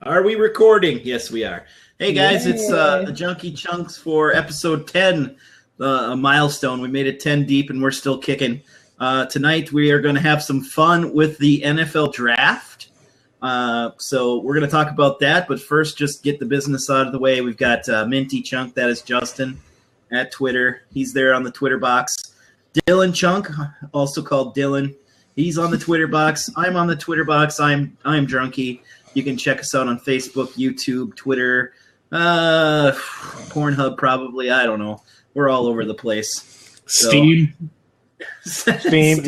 Are we recording? Yes, we are. Hey, guys, it's the Junkie Chunks for episode 10, a milestone. We made it 10 deep, and we're still kicking. Tonight, we are going to have some fun with the NFL draft. So we're going to talk about that, but first, just get the business out of the way. We've got Minty Chunk, that is Justin, at Twitter. He's there on the Twitter box. Dylan Chunk, also called Dylan. He's on the Twitter box. I'm on the Twitter box. I'm Drunky. You can check us out on Facebook, YouTube, Twitter, Pornhub probably. I don't know. We're all over the place. Steam. Steam.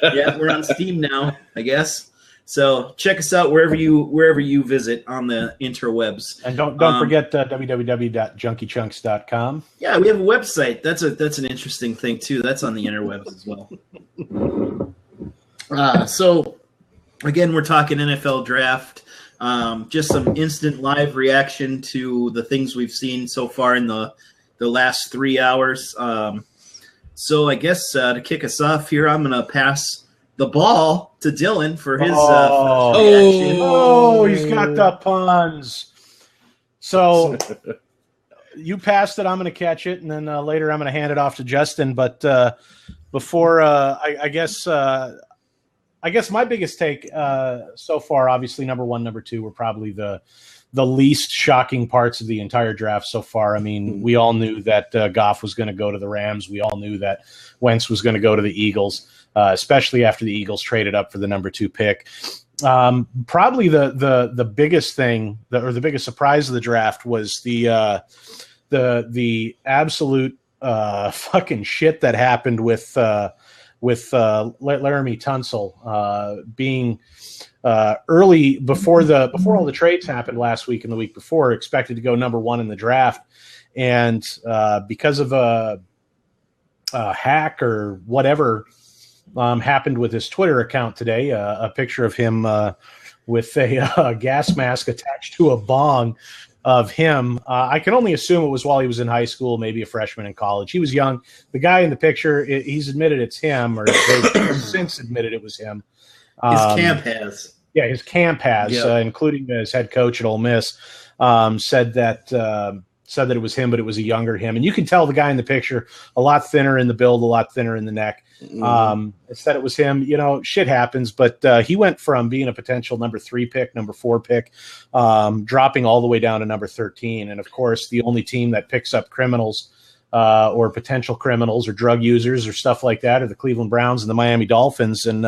Yeah, we're on Steam now, I guess. So check us out wherever you visit on the interwebs. And don't forget www.junkiechunks.com. Yeah, we have a website. That's an interesting thing too. That's on the interwebs as well. So again, we're talking NFL draft. Just some instant live reaction to the things we've seen so far in the last 3 hours. So I guess to kick us off here, I'm going to pass the ball to Dylan for his reaction. Oh, he's got the puns. So you passed it. I'm going to catch it, and then later I'm going to hand it off to Justin. But before, I guess my biggest take so far, obviously, number one, number two were probably the least shocking parts of the entire draft so far. I mean, we all knew that Goff was going to go to the Rams. We all knew that Wentz was going to go to the Eagles, especially after the Eagles traded up for the number 2 pick. Probably the biggest thing, or the biggest surprise of the draft was the absolute fucking shit that happened with Laramie Tunsil being early before all the trades happened last week and the week before, expected to go number 1 in the draft, and because of a hack or whatever happened with his Twitter account today, a picture of him with a gas mask attached to a bong of him. I can only assume it was while he was in high school, maybe a freshman in college. He was young. The guy in the picture, he's admitted it's him, or they've since admitted it was him. His camp has. Yeah, his camp has, including his head coach at Ole Miss, said that it was him, but it was a younger him. And you can tell the guy in the picture, a lot thinner in the build, a lot thinner in the neck. It said it was him. You know, shit happens, but he went from being a potential number 3 pick, number 4 pick, dropping all the way down to number 13. And of course, the only team that picks up criminals or potential criminals or drug users or stuff like that are the Cleveland Browns and the Miami Dolphins. And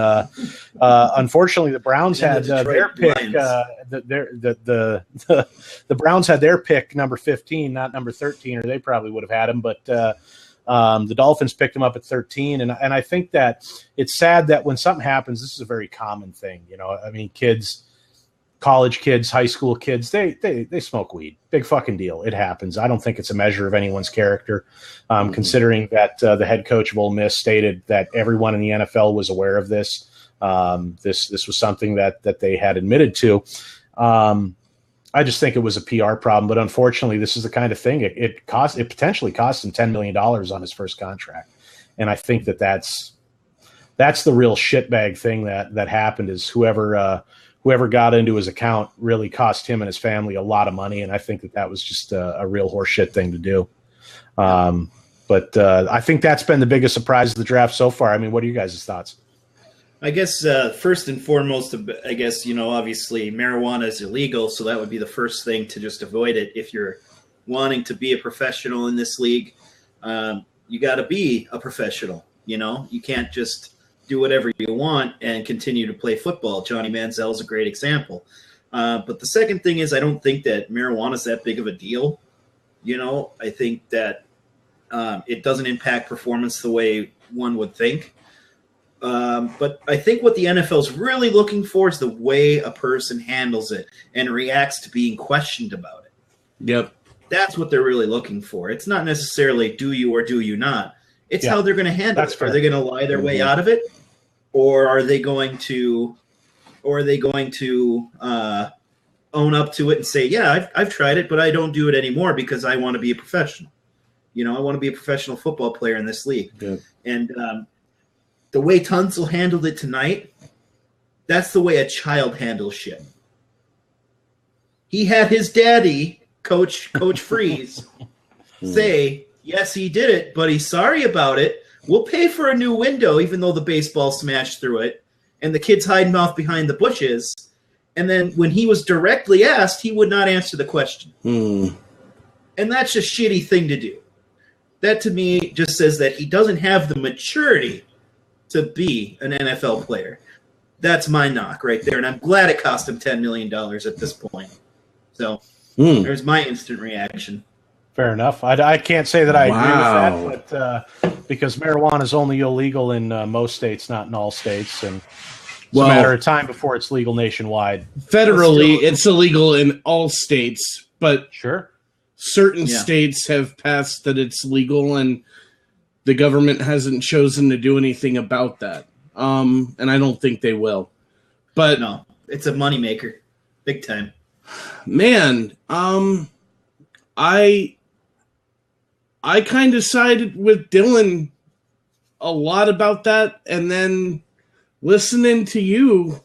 unfortunately, the Browns had their pick. The Browns had their pick number 15, not number 13, or they probably would have had him. But the Dolphins picked him up at 13, and I think that it's sad that when something happens, this is a very common thing. You know, I mean, kids. College kids, high school kids, they smoke weed. Big fucking deal. It happens. I don't think it's a measure of anyone's character, considering that the head coach of Ole Miss stated that everyone in the NFL was aware of this. This was something that they had admitted to. I just think it was a PR problem, but unfortunately, this is the kind of thing it potentially cost him $10 million on his first contract, and I think that's the real shitbag thing that happened is whoever got into his account really cost him and his family a lot of money, and I think that was just a real horseshit thing to do. But I think that's been the biggest surprise of the draft so far. I mean, what are you guys' thoughts? I guess first and foremost, I guess, you know, obviously marijuana is illegal, so that would be the first thing to just avoid it. If you're wanting to be a professional in this league, you got to be a professional. You know, you can't just do whatever you want and continue to play football. Johnny Manziel is a great example. But the second thing is I don't think that marijuana is that big of a deal. You know, I think that it doesn't impact performance the way one would think. But I think what the NFL is really looking for is the way a person handles it and reacts to being questioned about it. Yep. That's what they're really looking for. It's not necessarily do you or do you not. It's how they're going to handle it. Are they going to lie their way out of it? Or are they going to own up to it and say, yeah, I've tried it, but I don't do it anymore because I want to be a professional. You know, I want to be a professional football player in this league. Yeah. And the way Tunsil handled it tonight, that's the way a child handles shit. he had his daddy, Coach Freeze, say, yes, he did it, but he's sorry about it. We'll pay for a new window, even though the baseball smashed through it. And the kid's hiding off behind the bushes. And then when he was directly asked, he would not answer the question. And that's a shitty thing to do. That, to me, just says that he doesn't have the maturity to be an NFL player. That's my knock right there. And I'm glad it cost him $10 million at this point. So there's my instant reaction. Fair enough. I can't say that I agree with that, but because marijuana is only illegal in most states, not in all states, and it's a matter of time before it's legal nationwide. Federally, it's illegal in all states, but certain states have passed that it's legal, and the government hasn't chosen to do anything about that. And I don't think they will. But no, it's a moneymaker, big time. Man, I kind of sided with Dylan a lot about that, and then listening to you,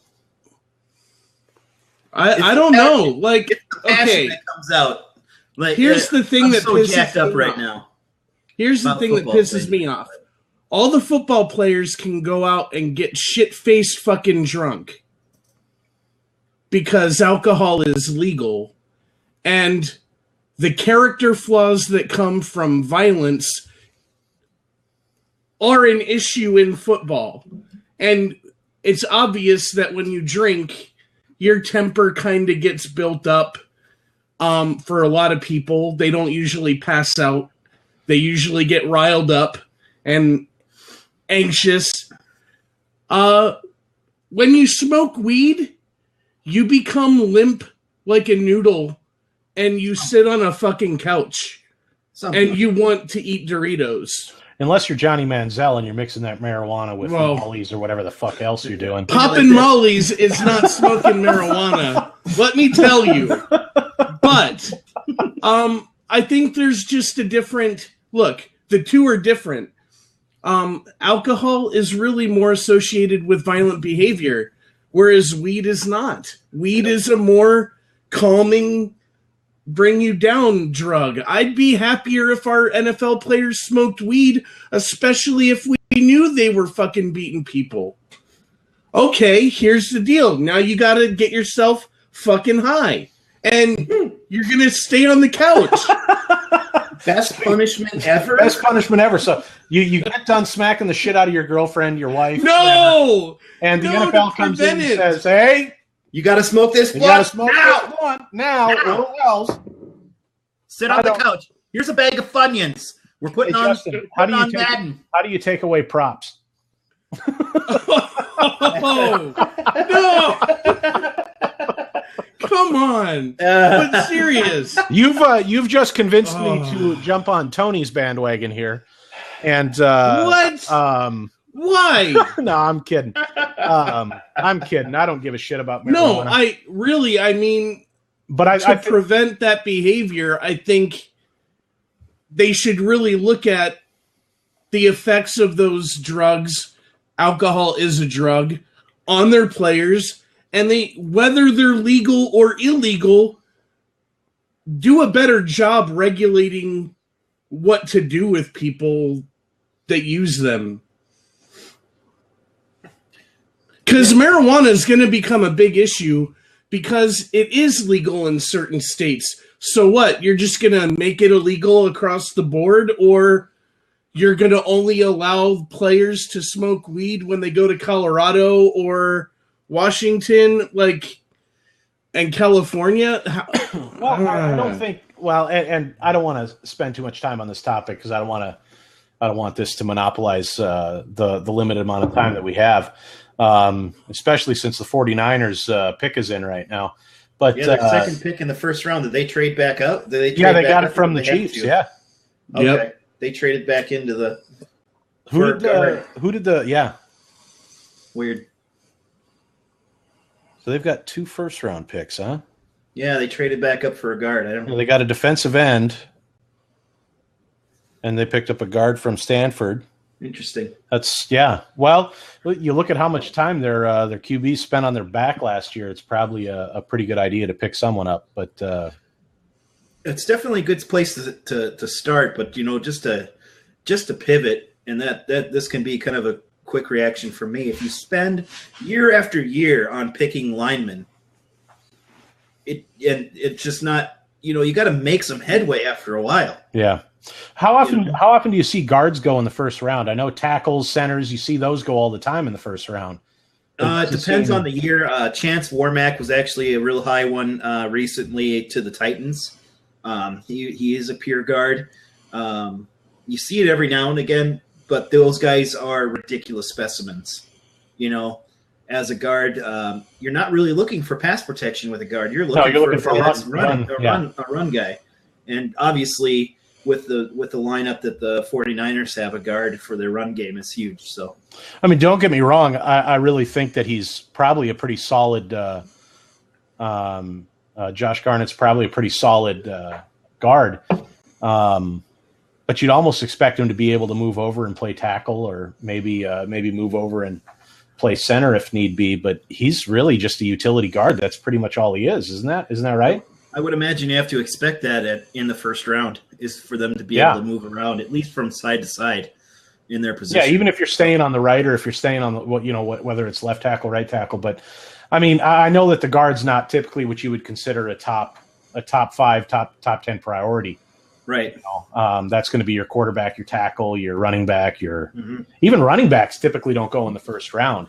I don't know. Like, okay, that comes out. Like, here's the thing that so jacked up right now. Here's the thing that pisses me off. All the football players can go out and get shit-faced fucking drunk because alcohol is legal, and the character flaws that come from violence are an issue in football. And it's obvious that when you drink, your temper kind of gets built up. For a lot of people, they don't usually pass out. They usually get riled up and anxious. When you smoke weed, you become limp like a noodle, and you sit on a fucking couch, and you want to eat Doritos. Unless you're Johnny Manziel and you're mixing that marijuana with Molly's or whatever the fuck else you're doing. Popping Molly's is not smoking marijuana. Let me tell you. But I think there's just a different look. The two are different. Alcohol is really more associated with violent behavior, whereas weed is not. Weed is a more calming, bring you down drug. I'd be happier if our NFL players smoked weed, especially if we knew they were fucking beating people. Okay, here's the deal. Now you got to get yourself fucking high. And you're going to stay on the couch. Best punishment ever? Best punishment ever. So you get done smacking the shit out of your girlfriend, your wife. No! Whatever, and the NFL comes in and says, hey, you got to smoke this blunt. You got to smoke this blunt now or else. Sit on the couch. Here's a bag of Funyuns. We're putting on Madden. How do you take away props? Oh, no! Come on. But serious. You've just convinced me to jump on Tony's bandwagon here. And what? Why? No, I'm kidding. I'm kidding. I don't give a shit about marijuana. No, I mean, but to prevent that behavior, I think they should really look at the effects of those drugs. Alcohol is a drug on their players, and whether they're legal or illegal, do a better job regulating what to do with people that use them. Because marijuana is going to become a big issue because it is legal in certain states. So what? You're just going to make it illegal across the board, or you're going to only allow players to smoke weed when they go to Colorado or Washington, and California? Well, I don't think. Well, and I don't want to spend too much time on this topic because I don't want this to monopolize the limited amount of time that we have. Especially since the 49ers pick is in right now. But their second pick in the first round. Did they trade back up? They got it from the Chiefs. Yeah. Okay. Yep. They traded back into the. Who did the? Yeah. Weird. So they've got 2 first-round picks, huh? Yeah, they traded back up for a guard. I don't know. They got a defensive end, and they picked up a guard from Stanford. Interesting. That's yeah. Well, you look at how much time their QB spent on their back last year. It's probably a pretty good idea to pick someone up. But it's definitely a good place to start. But just to pivot, and that this can be kind of a quick reaction for me. If you spend year after year on picking linemen, it's just not. You got to make some headway after a while. Yeah. How often do you see guards go in the first round? I know tackles, centers, you see those go all the time in the first round. It depends on the year. Chance Warmack was actually a real high one recently to the Titans. He is a pure guard. You see it every now and again, but those guys are ridiculous specimens. As a guard, you're not really looking for pass protection with a guard. You're looking for a run guy. And obviously, with the lineup that the 49ers have, a guard for their run game is huge. So, I mean, don't get me wrong. I really think that he's probably a pretty solid. Josh Garnett's probably a pretty solid guard. But you'd almost expect him to be able to move over and play tackle, or maybe move over and play center if need be. But he's really just a utility guard. That's pretty much all he is, isn't that right? I would imagine you have to expect that in the first round is for them to be able to move around, at least from side to side in their position. Yeah, even if you're staying on the right or if you're staying on whether it's left tackle, right tackle. But I mean, I know that the guard's not typically what you would consider a top 5, top 10 priority. Right. That's going to be your quarterback, your tackle, your running back, even running backs typically don't go in the first round.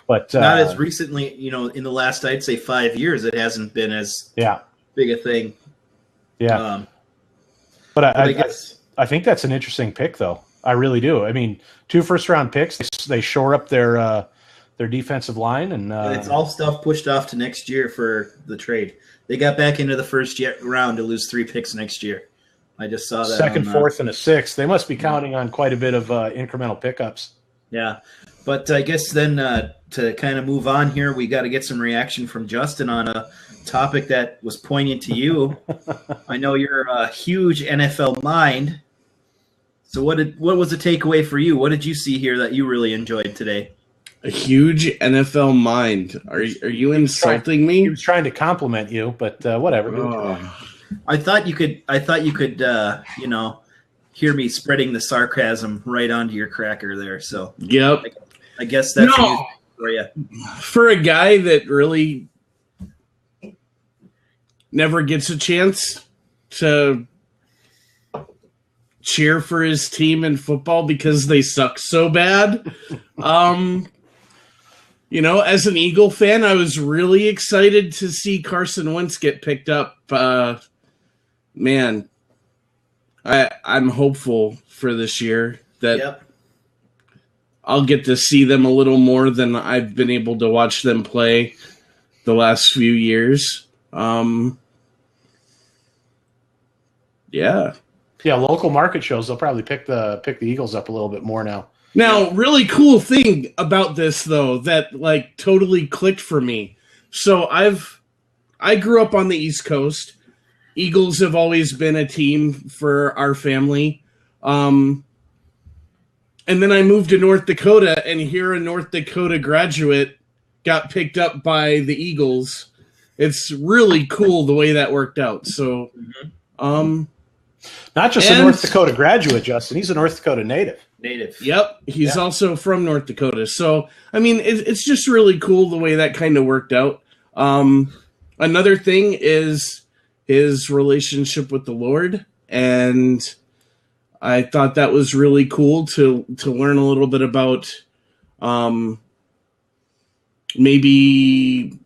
But not as recently, in the last, I'd say 5 years, it hasn't been as big a thing. Yeah. But I guess I think that's an interesting pick, though. I really do. I mean, 2 first-round picks, they shore up their defensive line, and it's all stuff pushed off to next year for the trade. They got back into the first round to lose 3 picks next year. I just saw that. 2nd, 4th, and a 6th. They must be counting on quite a bit of incremental pickups. Yeah, but I guess then to kind of move on here, we got to get some reaction from Justin on a topic that was poignant to you. I know you're a huge NFL mind. So what was the takeaway for you? What did you see here that you really enjoyed today? A huge NFL mind. Are you insulting me? He was trying to compliment you, but whatever. Oh. I thought you could hear me spreading the sarcasm right onto your cracker there. So yep. I guess that's for you. For a guy that really never gets a chance to cheer for his team in football because they suck so bad. As an Eagle fan, I was really excited to see Carson Wentz get picked up. Man, I'm hopeful for this year that I'll get to see them a little more than I've been able to watch them play the last few years. Local market shows, they'll probably pick the Eagles up a little bit more now. Now, really cool thing about this, though, that totally clicked for me. So I grew up on the East Coast. Eagles have always been a team for our family. And then I moved to North Dakota, and here a North Dakota graduate got picked up by the Eagles. It's really cool the way that worked out. So, not just a North Dakota graduate, Justin. He's a North Dakota native. Yep. He's also from North Dakota. So, I mean, it's just really cool the way that kind of worked out. Another thing is his relationship with the Lord. And I thought that was really cool to learn a little bit about maybe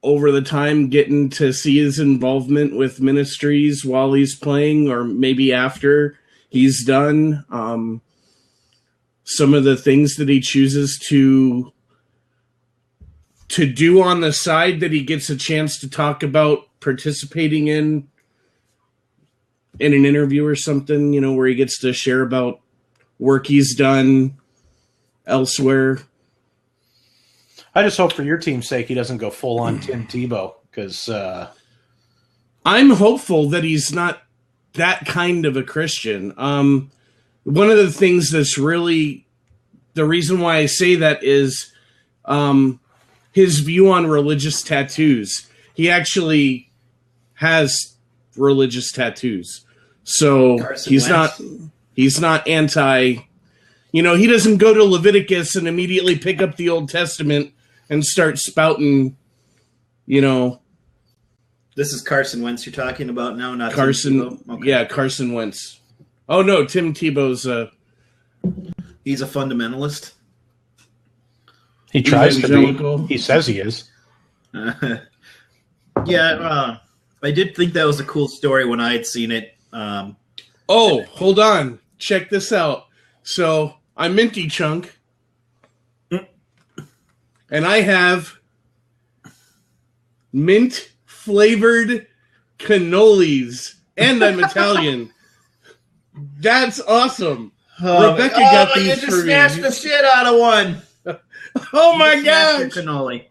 over the time getting to see his involvement with ministries while he's playing or maybe after he's done. Some of the things that he chooses to do on the side that he gets a chance to talk about participating in an interview or something, where he gets to share about work he's done elsewhere. I just hope for your team's sake he doesn't go full on Tim Tebow, because I'm hopeful that he's not that kind of a Christian. One of the things that's really the reason why I say that is his view on religious tattoos. He actually has religious tattoos. So Carson he's Wentz. not anti, he doesn't go to Leviticus and immediately pick up the Old Testament and start spouting, This is Carson Wentz you're talking about now, not Carson. Tim Tebow? Okay. Yeah, Carson Wentz. Oh no, Tim Tebow's He's a fundamentalist. He tries to evangelical. be. He says he is. Yeah, I did think that was a cool story when I had seen it. Oh, hold on. Check this out. So I'm Minty Chunk, and I have mint flavored cannolis, and I'm Italian. That's awesome. Rebecca got these you just for me. smashed the shit out of one. Oh my You just smashed gosh! your cannoli.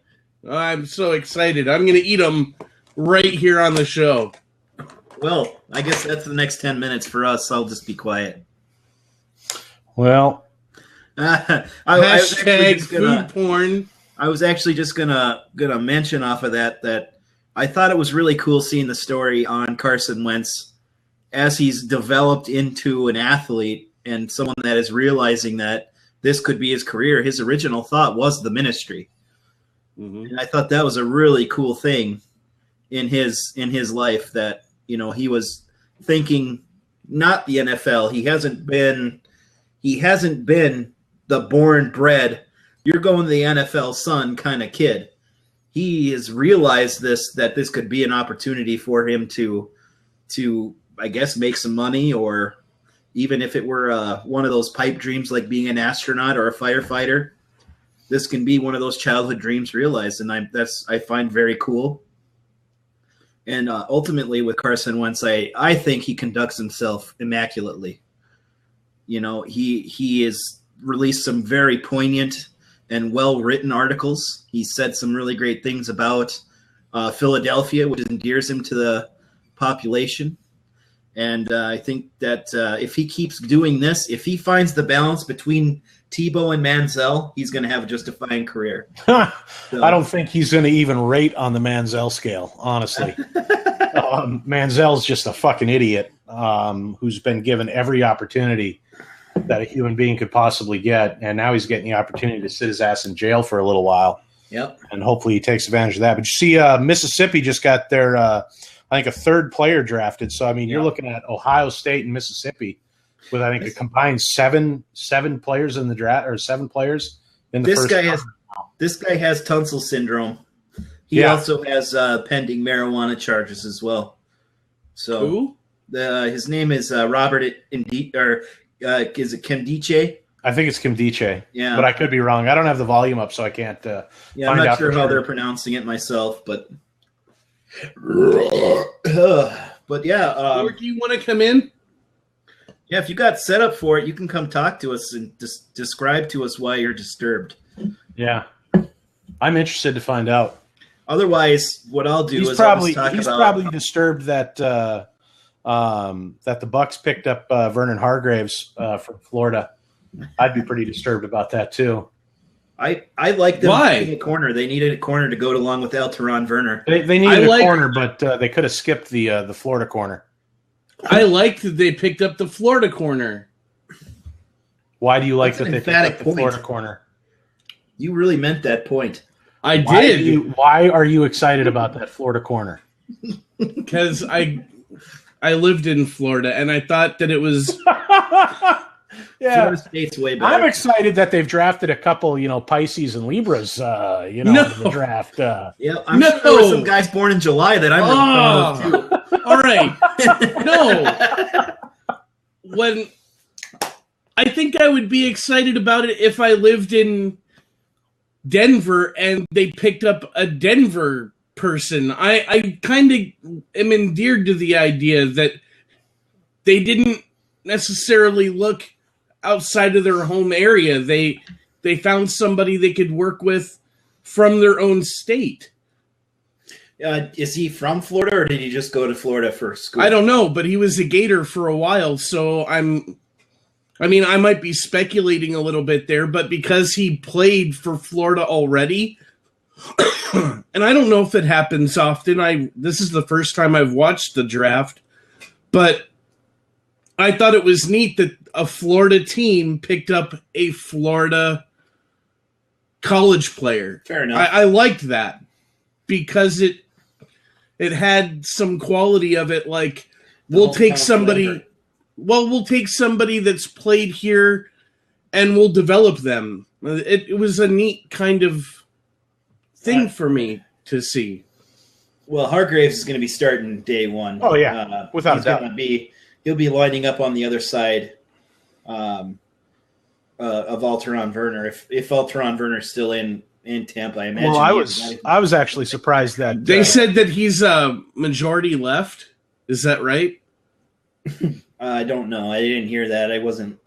I'm so excited. I'm going to eat them right here on the show. Well, I guess that's the next 10 minutes for us. I'll just be quiet. Well, Hashtag food porn. I was actually just gonna mention off of that I thought it was really cool seeing the story on Carson Wentz as he's developed into an athlete and someone that is realizing that this could be his career. His original thought was the ministry. Mm-hmm. And I thought that was a really cool thing in his life that, he was thinking not the NFL. He hasn't been the born bred, you're going to the NFL son kind of kid. He has realized that this could be an opportunity for him to I guess make some money, or even if it were one of those pipe dreams like being an astronaut or a firefighter, this can be one of those childhood dreams realized, and I find very cool. And ultimately, with Carson Wentz, I think he conducts himself immaculately. He has released some very poignant and well-written articles. He said some really great things about Philadelphia, which endears him to the population. And I think that if he keeps doing this, if he finds the balance between Tebow and Manziel, he's going to have just a fine career. I don't think he's going to even rate on the Manziel scale, honestly. Manziel's just a fucking idiot who's been given every opportunity that a human being could possibly get, and now he's getting the opportunity to sit his ass in jail for a little while. Yep. And hopefully he takes advantage of that. But you see, Mississippi just got their, I think, a third player drafted. So, I mean, you're looking at Ohio State and Mississippi with, I think, a combined seven players in the draft, or 7 players in the first round. This guy has tonsil syndrome. He also has pending marijuana charges as well. So Who? His name is Robert is it Kimdiche? I think it's Kimdiche. Yeah. But I could be wrong. I don't have the volume up, so I can't I'm find not out sure for how sure. they're pronouncing it myself, but yeah. Or do you want to come in? Yeah, if you got set up for it, you can come talk to us and describe to us why you're disturbed. Yeah. I'm interested to find out. Otherwise, what I'll do He's is probably I'll just talk about probably disturbed that that the Bucks picked up Vernon Hargraves from Florida. I'd be pretty disturbed about that too. I like them Why? needing a corner. They needed a corner to go along with Alteron Werner. They needed a corner, but they could have skipped the Florida corner. I liked that they picked up the Florida corner. Why do you like That's an that they picked emphatic up the point. Florida corner? You really meant that point. I Why did, why are you excited about that Florida corner? because I lived in Florida and I thought that it was Yeah, Florida State's way better. I'm excited that they've drafted a couple, Pisces and Libras, in the draft. Yeah, I'm sure there were some guys born in July that I'm really proud of too. all right. No, when I think I would be excited about it if I lived in Denver and they picked up a Denver person. I kind of am endeared to the idea that they didn't necessarily look outside of their home area. They found somebody they could work with from their own state. Is he from Florida, or did he just go to Florida for school? I don't know, but he was a Gator for a while, so I'm I mean, I might be speculating a little bit there, but because he played for Florida already, and I don't know if it happens often. This is the first time I've watched the draft, but I thought it was neat that a Florida team picked up a Florida college player. Fair enough. I liked that because it had some quality of it. Like we'll take somebody that's played here and we'll develop them. It was a neat kind of thing for me to see. Well, Hargraves is going to be starting day one. Oh yeah, without a doubt. He'll be lining up on the other side of Alteron Werner. If Alteron Werner's still in Tampa, I imagine. Well, I was actually surprised that they said that he's majority left. Is that right? I don't know. I didn't hear that.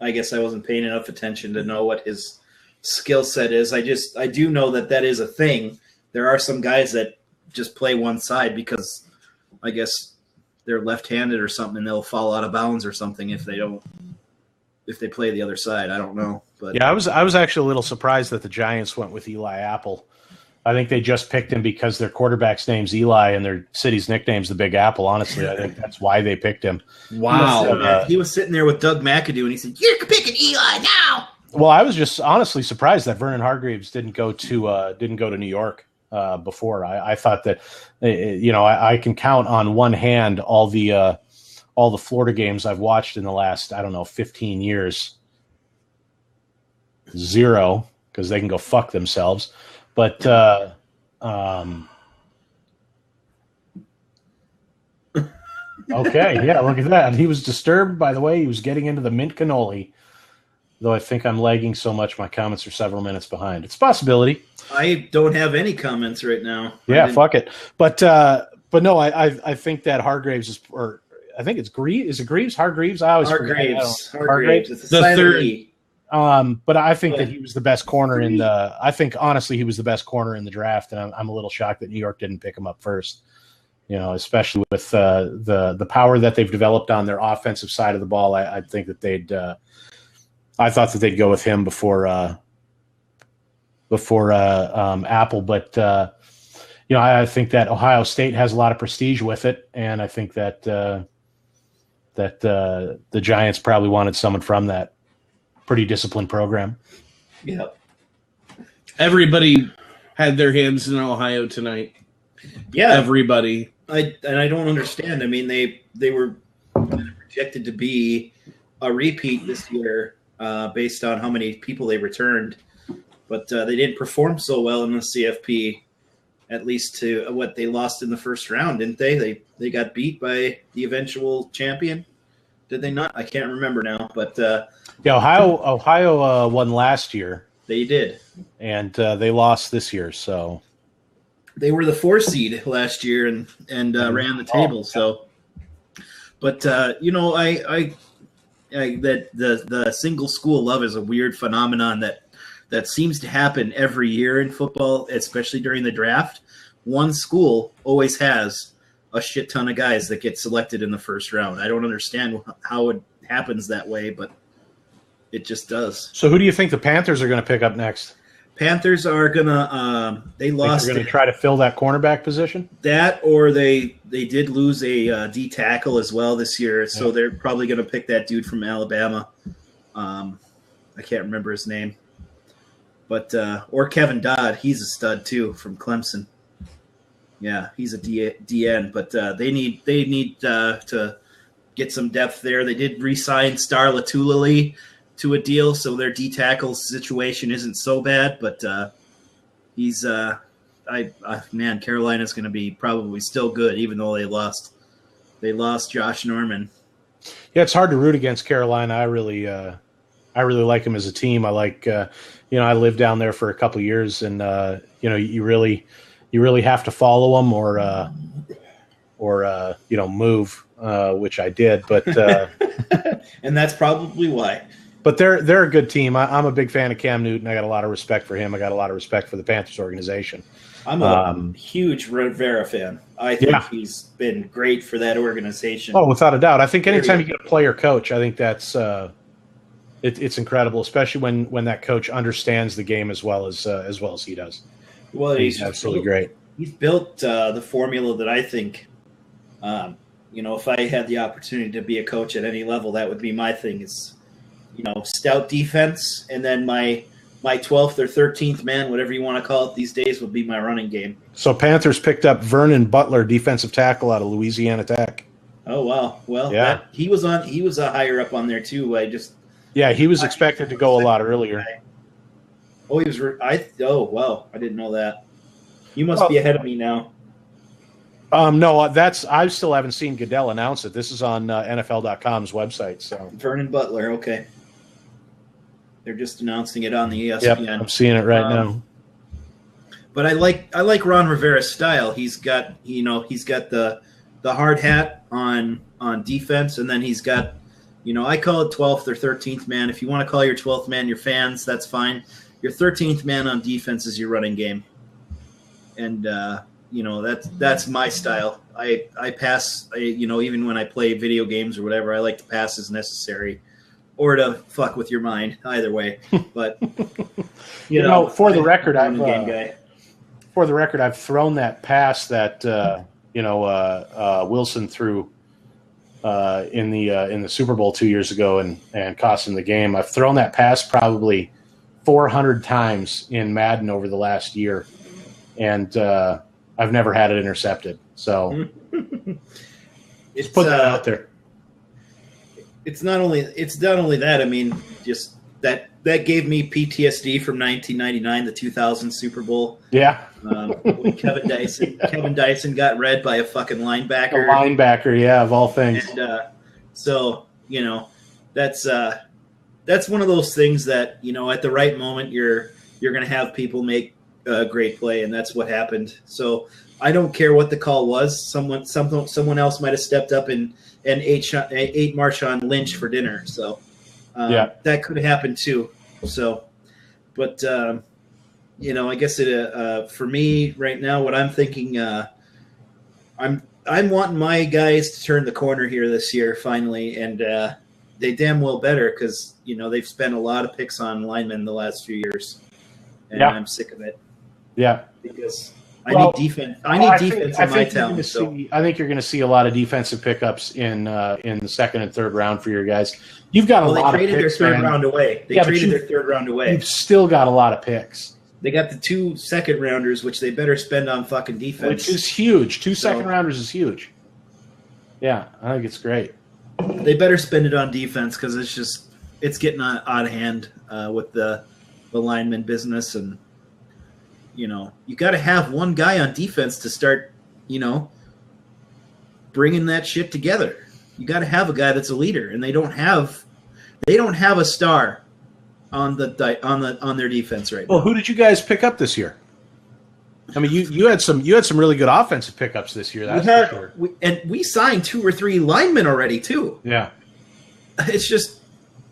I guess I wasn't paying enough attention to know what his skill set is. I do know that is a thing. There are some guys that just play one side because I guess they're left-handed or something, and they'll fall out of bounds or something if they play the other side. I don't know. But yeah, I was actually a little surprised that the Giants went with Eli Apple. I think they just picked him because their quarterback's name's Eli and their city's nickname's the Big Apple. Honestly, I think that's why they picked him. Wow. He was sitting there with Doug McAdoo, and he said, "You're picking Eli now." Well, I was just honestly surprised that Vernon Hargreaves didn't go to New York before. I thought that I can count on one hand all the Florida games I've watched in the last 15 years. 0 because they can go fuck themselves. But okay, yeah, look at that. He was disturbed by the way he was getting into the mint cannoli. Though I think I'm lagging so much, my comments are several minutes behind. It's a possibility. I don't have any comments right now. Yeah, fuck it. But no, I think that Hargraves is, or I think it's Greaves. Is it Greaves? Hargreaves? I always forget. Hargraves. It's the third. But I think that he was the best corner I think honestly he was the best corner in the draft, and I'm a little shocked that New York didn't pick him up first. Especially with the power that they've developed on their offensive side of the ball. I think that I thought that they'd go with him before Apple, but I think that Ohio State has a lot of prestige with it, and I think that the Giants probably wanted someone from that pretty disciplined program. Yeah. Everybody had their hands in Ohio tonight. Yeah. Everybody. I don't understand. I mean, they were projected to be a repeat this year based on how many people they returned, but they didn't perform so well in the CFP, at least to what they lost in the first round, didn't they? They got beat by the eventual champion. Did they not? I can't remember now, but yeah, Ohio won last year. They did, and they lost this year. So they were the 4 seed last year and ran the table. So, but I that the single school love is a weird phenomenon that seems to happen every year in football, especially during the draft. One school always has a shit ton of guys that get selected in the first round. I don't understand how it happens that way, but it just does. So who do you think the Panthers are going to pick up next? Panthers are going to they lost. They're going to try to fill that cornerback position? That, or they did lose a D tackle as well this year, so they're probably going to pick that dude from Alabama. I can't remember his name. But or Kevin Dodd, he's a stud too from Clemson. Yeah, he's a DN, but they need to get some depth there. They did re-sign Star Latulali to a deal, so their D tackle situation isn't so bad. But he's Carolina's going to be probably still good, even though they lost Josh Norman. Yeah, it's hard to root against Carolina. I really like them as a team. I like I lived down there for a couple of years, and you really have to follow them or move, which I did, but and that's probably why. But they're a good team. I'm a big fan of Cam Newton. I got a lot of respect for him. I got a lot of respect for the Panthers organization. I'm a huge Rivera fan. I think he's been great for that organization. Oh, without a doubt. I think anytime you get a player coach, I think that's It's incredible, especially when that coach understands the game as well as he does. Well, he's absolutely great. He's built the formula that I think, if I had the opportunity to be a coach at any level, that would be my thing. Is stout defense, and then my 12th or 13th man, whatever you want to call it these days, would be my running game. So Panthers picked up Vernon Butler, defensive tackle out of Louisiana Tech. Oh wow! Well, yeah, he was a higher up on there too. He was expected to go a lot earlier. Oh, he was. Oh wow! I didn't know that. You must be ahead of me now. No, I still haven't seen Goodell announce it. This is on NFL.com's website. So Vernon Butler, okay. They're just announcing it on the ESPN. Yep, I'm seeing it right now. But I like Ron Rivera's style. He's got the hard hat on defense, and then he's got I call it 12th or 13th man. If you want to call your 12th man your fans, that's fine. Your 13th man on defense is your running game, and that's my style. I pass. Even when I play video games or whatever, I like to pass as necessary, or to fuck with your mind. Either way, but for the record, I've thrown that pass that Wilson threw in the Super Bowl 2 years ago and cost him the game. I've thrown that pass probably 400 times in Madden over the last year, and I've never had it intercepted. So just put that out there. It's not only that. I mean, just that gave me PTSD from 1999, the 2000 Super Bowl. Yeah, when Kevin Dyson got read by a fucking linebacker. A linebacker, yeah, of all things. And that's one of those things that at the right moment you're going to have people make a great play, and that's what happened. So I don't care what the call was. Someone else might have stepped up and ate Marshawn Lynch for dinner. So that could have happened too. So, but I guess for me right now, what I'm thinking, I'm wanting my guys to turn the corner here this year finally, and they damn well better, because they've spent a lot of picks on linemen the last few years, and I'm sick of it. Yeah, because I need defense. I need defense in my town. I think you're going to see a lot of defensive pickups in the second and third round for your guys. You've got a lot of picks. They traded their third round away. Their third round away. You've still got a lot of picks. They got the 2 second rounders, which they better spend on fucking defense. Which is huge. 2 second rounders is huge. Yeah, I think it's great. They better spend it on defense, because it's getting out of hand with the lineman business, and you got to have one guy on defense to start, bringing that shit together. You got to have a guy that's a leader, and they don't have a star on their defense right now. Well, who did you guys pick up this year? I mean, you had some really good offensive pickups this year. That's for sure. We signed 2 or 3 linemen already too. Yeah, it's just,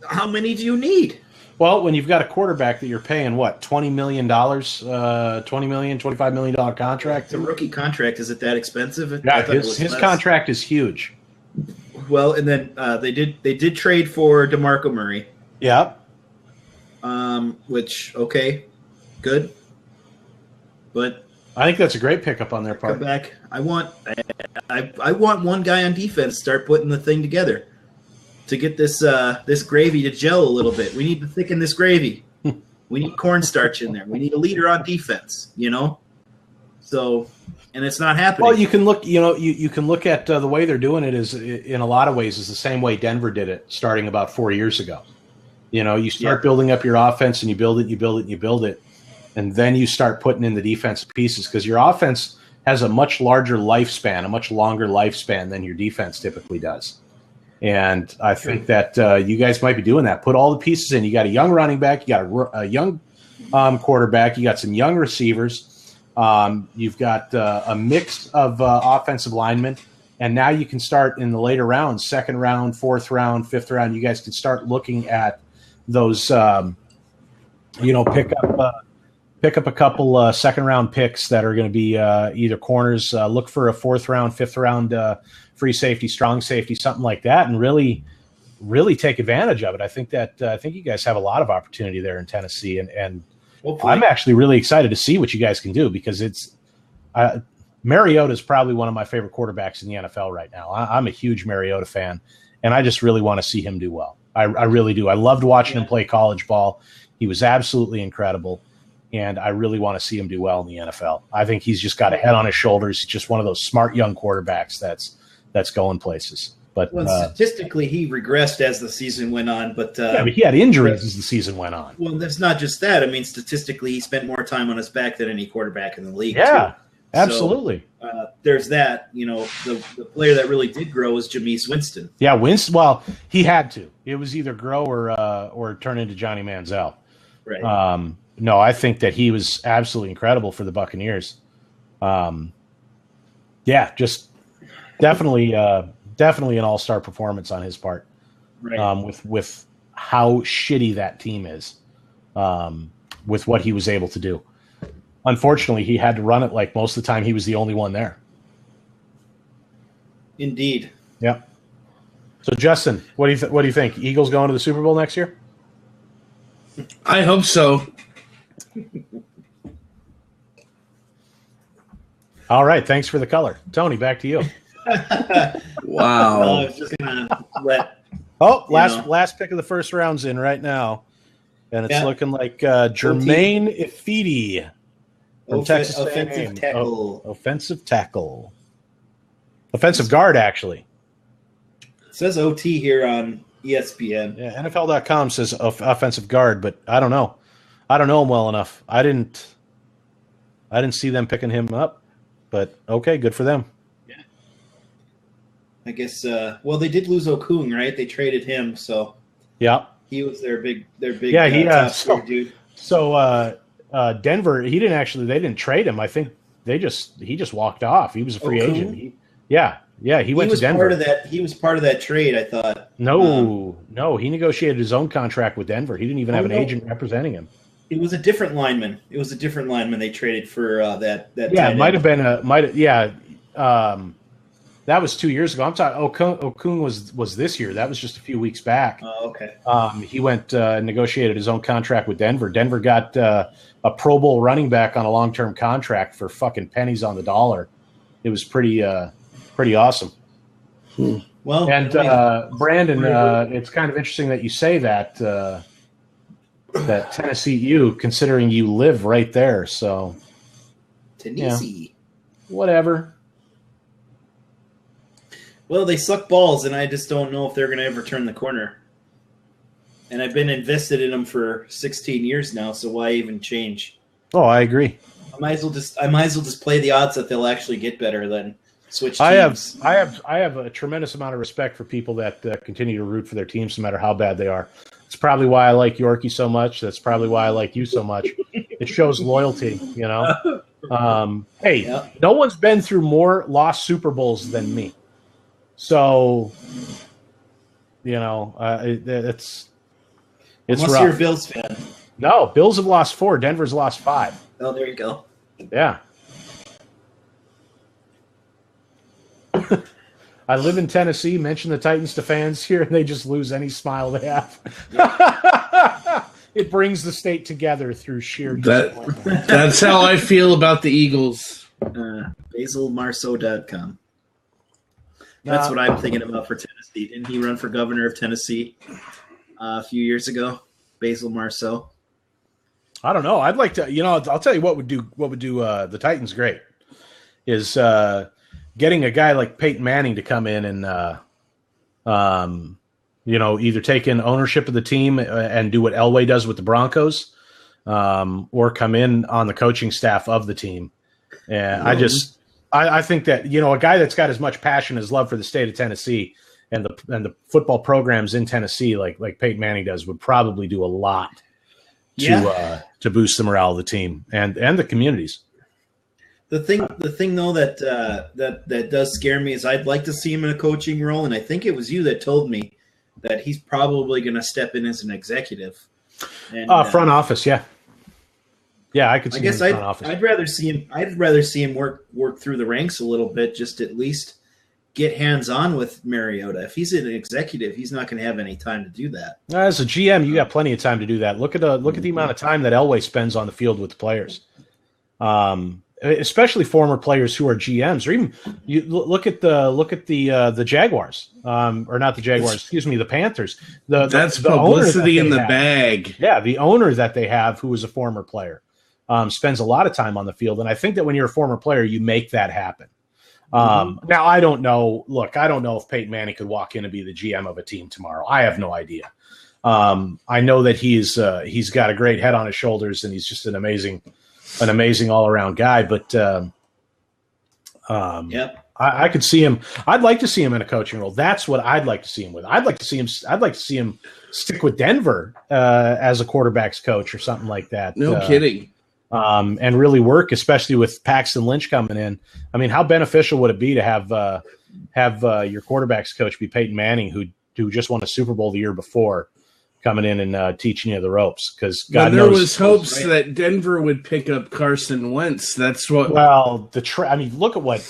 how many do you need? Well, when you've got a quarterback that you're paying $20 million, $25 million contract, the rookie contract, is it that expensive? Yeah, his contract is huge. Well, and then they did trade for DeMarco Murray. Yeah. Which, okay, good, but I think that's a great pickup on their part. Come back. I want one guy on defense to start putting the thing together to get this gravy to gel a little bit. We need to thicken this gravy. We need cornstarch in there. We need a leader on defense. So, and it's not happening. Well, you can look. You can look at the way they're doing it is in a lot of ways is the same way Denver did it starting about 4 years ago. You start building up your offense, and you build it, and then you start putting in the defensive pieces, because your offense has a much larger lifespan, a much longer lifespan than your defense typically does. And I think that you guys might be doing that. Put all the pieces in. You got a young running back, you got a young quarterback, you got some young receivers, you've got a mix of offensive linemen. And now you can start in the later rounds, 2nd round, 4th round, 5th round. You guys can start looking at those, pick up a couple 2nd round picks that are going to be either corners. Look for a 4th round, 5th round free safety, strong safety, something like that, and really, really take advantage of it. I think you guys have a lot of opportunity there in Tennessee, and I'm actually really excited to see what you guys can do, because it's Mariota is probably one of my favorite quarterbacks in the NFL right now. I'm a huge Mariota fan, and I just really want to see him do well. I really do. I loved watching him play college ball. He was absolutely incredible, and I really want to see him do well in the NFL. I think he's just got a head on his shoulders. He's just one of those smart young quarterbacks that's going places. But statistically, he regressed as the season went on. But but he had injuries as the season went on. Well, that's not just that. I mean, statistically, he spent more time on his back than any quarterback in the league. Yeah, too. absolutely. So, there's that. You know, the player that really did grow was Jameis Winston. Yeah, Winston. Well, he had to. It was either grow or turn into Johnny Manziel. Right. No, I think that he was absolutely incredible for the Buccaneers. Just definitely an all-star performance on his part. Right. With how shitty that team is, with what he was able to do. Unfortunately, he had to run it like most of the time he was the only one there. Indeed. Yeah. So, Justin, what do you think? Eagles going to the Super Bowl next year? I hope so. All right. Thanks for the color. Tony, back to you. Wow. I was just going to let... last pick of the first round's in right now. And it's looking like Jermaine Ifedi from Texas offensive tackle. Offensive tackle. Offensive guard, actually. It says OT here on ESPN. Yeah, NFL.com says offensive guard, but I don't know. I don't know him well enough. I didn't see them picking him up, but okay, good for them. Yeah. I guess. They did lose Okung, right? They traded him, so yeah, he was their big. Yeah, dude. So Denver, they didn't trade him. I think he just walked off. He was a free agent. He went to Denver. He was part of that trade, I thought. No, he negotiated his own contract with Denver. He didn't even have an agent representing him. It was a different lineman. They traded for that. Yeah, it might have been that was 2 years ago. I'm talking. Okung was this year. That was just a few weeks back. Oh, okay. He went negotiated his own contract with Denver. Denver got a Pro Bowl running back on a long-term contract for fucking pennies on the dollar. It was pretty awesome. Well, and Brandon, it's kind of interesting that you say that Tennessee U, considering you live right there. So Tennessee, whatever. Well, they suck balls, and I just don't know if they're going to ever turn the corner. And I've been invested in them for 16 years now, so why even change? Oh, I agree. I might as well just play the odds that they'll actually get better than switch teams. I have a tremendous amount of respect for people that continue to root for their teams no matter how bad they are. It's probably why I like Yorkie so much. That's probably why I like you so much. It shows loyalty, you know. No one's been through more lost Super Bowls than me. So, you know, it's Unless rough. you're a Bills fan. No, Bills have lost 4. Denver's lost 5. Oh, there you go. Yeah. I live in Tennessee, mention the Titans to fans here, and they just lose any smile they have. It brings the state together through sheer disappointment. That's how I feel about the Eagles. BasilMarceau.com. That's what I'm thinking about for Tennessee. Didn't he run for governor of Tennessee a few years ago? Basil Marceau. I don't know. I'd like to. You know, I'll tell you what would do the Titans great is getting a guy like Peyton Manning to come in and either take in ownership of the team and do what Elway does with the Broncos, or come in on the coaching staff of the team. And I think that, you know, a guy that's got as much passion as love for the state of Tennessee and the football programs in Tennessee, like Peyton Manning does, would probably do a lot to boost the morale of the team and the communities. The thing though that does scare me is I'd like to see him in a coaching role, and I think it was you that told me that he's probably going to step in as an executive. And, front office, yeah. Yeah, I could see him in front office. I'd rather see him work through the ranks a little bit, just at least get hands-on with Mariota. If he's an executive, he's not going to have any time to do that. As a GM, you got plenty of time to do that. Look at the amount of time that Elway spends on the field with the players, especially former players who are GMs. Or even you look at the Jaguars, or not the Jaguars. Excuse me, the Panthers. That's the publicity in the have, bag. Yeah, the owner that they have, who is a former player, spends a lot of time on the field, and I think that when you're a former player, you make that happen. Now, I don't know. Look, I don't know if Peyton Manning could walk in and be the GM of a team tomorrow. I have no idea. I know that he's got a great head on his shoulders, and he's just an amazing all around guy. But I could see him. I'd like to see him in a coaching role. That's what I'd like to see him with. I'd like to see him stick with Denver as a quarterbacks coach or something like that. No kidding. And really work, especially with Paxton Lynch coming in. I mean, how beneficial would it be to have your quarterbacks coach be Peyton Manning, who just won a Super Bowl the year before, coming in and teaching you the ropes? Because God knows, there was hopes that Denver would pick up Carson Wentz. That's what. Well, I mean, look at what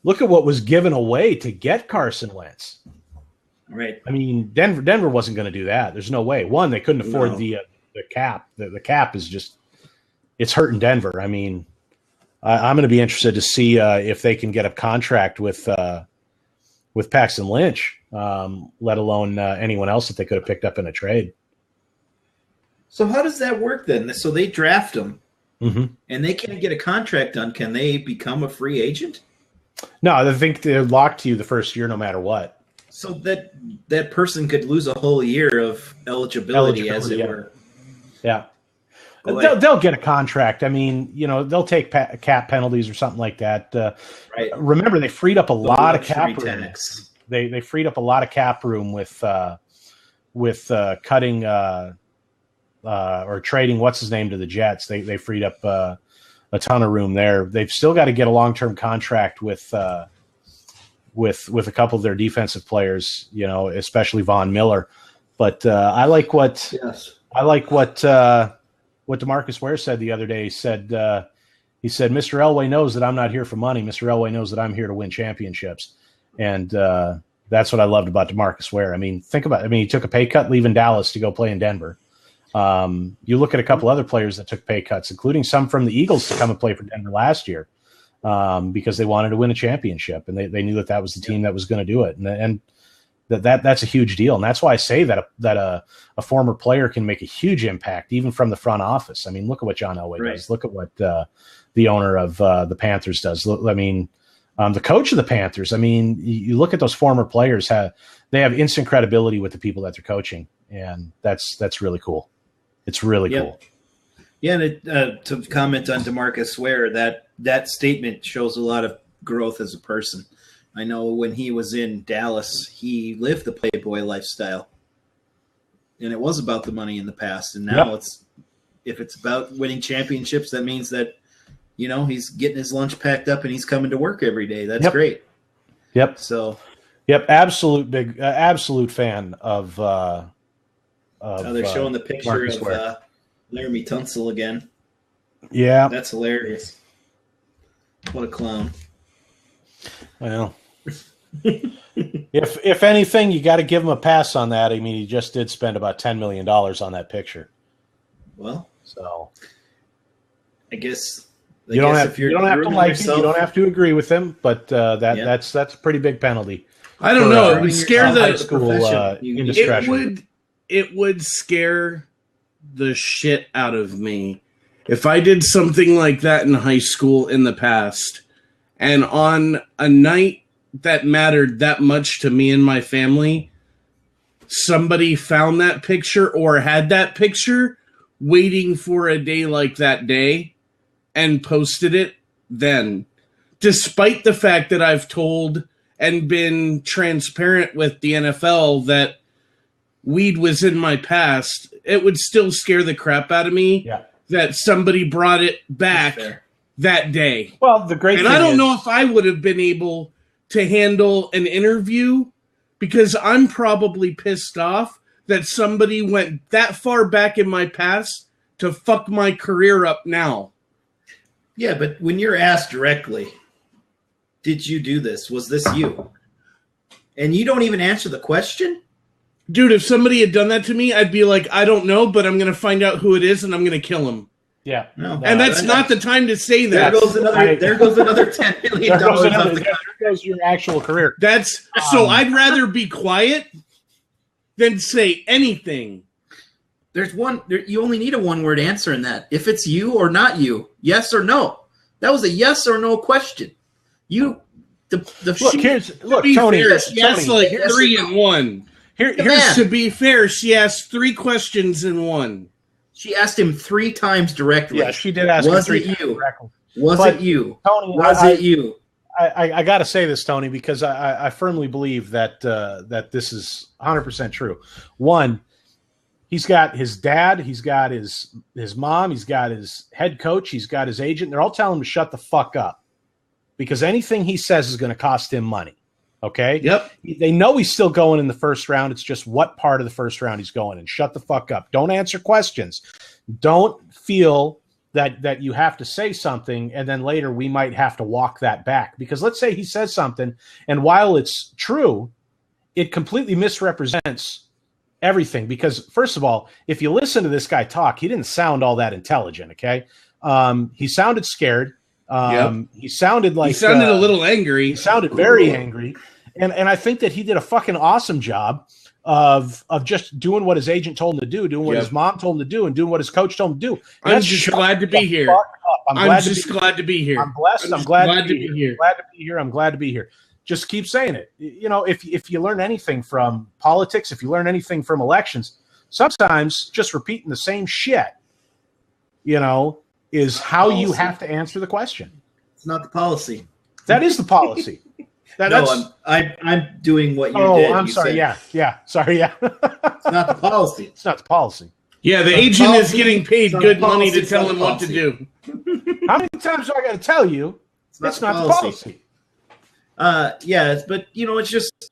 look at what was given away to get Carson Wentz. Right. I mean, Denver wasn't going to do that. There's no way. One, they couldn't afford the cap. The cap is just, it's hurting Denver. I mean, I'm going to be interested to see if they can get a contract with Paxton Lynch, let alone anyone else that they could have picked up in a trade. So how does that work then? So they draft him, and they can't get a contract done. Can they become a free agent? No, I think they're locked to you the first year, no matter what. So that person could lose a whole year of eligibility as it were. Yeah. They'll get a contract. I mean, they'll take cap penalties or something like that. Right. Remember, they freed up a lot of cap room. They freed up a lot of cap room with cutting or trading what's his name to the Jets. They freed up a ton of room there. They've still got to get a long-term contract with a couple of their defensive players, especially Von Miller. But I like what DeMarcus Ware said the other day. He said, Mr. Elway knows that I'm not here for money. Mr. Elway knows that I'm here to win championships. And that's what I loved about DeMarcus Ware. I mean, he took a pay cut leaving Dallas to go play in Denver. You look at a couple other players that took pay cuts, including some from the Eagles to come and play for Denver last year because they wanted to win a championship. And they knew that was the team that was going to do it. And that's a huge deal. And that's why I say that a former player can make a huge impact, even from the front office. I mean, look at what John Elway does. Look at what the owner of the Panthers does. The coach of the Panthers, I mean, you look at those former players, they have instant credibility with the people that they're coaching. And that's really cool. It's really cool. Yeah, and to comment on DeMarcus Ware, that statement shows a lot of growth as a person. I know when he was in Dallas, he lived the Playboy lifestyle. And it was about the money in the past. And now if it's about winning championships, that means that, he's getting his lunch packed up and he's coming to work every day. That's great. Yep. So. Yep. Absolute fan of they're showing the picture Marcus of Ware. Laramie Tunsil again. Yeah. That's hilarious. What a clown. Well, if anything, you got to give him a pass on that. I mean, he just did spend about $10 million on that picture. Well, so I guess you don't have to like it. You don't have to agree with him, but that's a pretty big penalty. I don't know. It would scare the high school indiscretion. It would scare the shit out of me if I did something like that in high school in the past, and on a night that mattered that much to me and my family, somebody found that picture or had that picture waiting for a day like that day and posted it then. Despite the fact that I've told and been transparent with the NFL that weed was in my past, it would still scare the crap out of me that somebody brought it back that day. Well, the great thing I don't know if I would have been able to handle an interview because I'm probably pissed off that somebody went that far back in my past to fuck my career up now. Yeah, but when you're asked directly, did you do this? Was this you? And you don't even answer the question? Dude, if somebody had done that to me, I'd be like, I don't know, but I'm going to find out who it is and I'm going to kill him. Yeah. No. And that's not the time to say that. There goes another $10 million. There goes your actual career. So I'd rather be quiet than say anything. You only need a one-word answer in that. If it's you or not you, yes or no. That was a yes or no question. Look, Tony. She asked like 3 in 1. To be fair, she asked 3 questions in 1. She asked him 3 times directly. Yeah, she did ask him 3 times directly. Was it you? Tony, was it you? I got to say this, Tony, because I firmly believe that that this is 100% true. One, he's got his dad, he's got his mom, he's got his head coach, he's got his agent. They're all telling him to shut the fuck up because anything he says is going to cost him money. Okay? Yep. They know he's still going in the first round. It's just what part of the first round he's going in. Shut the fuck up. Don't answer questions. Don't feel that you have to say something and then later we might have to walk that back. Because let's say he says something and while it's true, it completely misrepresents everything. Because first of all, if you listen to this guy talk, he didn't sound all that intelligent, okay? He sounded scared. He sounded like... He sounded a little angry. He sounded very angry. And I think that he did a fucking awesome job of just doing what his agent told him to do, doing what his mom told him to do, and doing what his coach told him to do. I'm just glad to be here. I'm just glad to be here. I'm blessed. I'm glad to be here. Glad to be here. I'm glad to be here. Just keep saying it. You know, if you learn anything from politics, if you learn anything from elections, sometimes just repeating the same shit, you know, is how you have to answer the question. It's not the policy. That is the policy. I'm doing what you did. Oh, I'm sorry. Yeah. Sorry. Yeah. It's not the policy. It's not the policy. Yeah, the agent is getting paid good money to tell him what to do. How many times do I got to tell you? It's not the policy. Yeah, but you know, it's just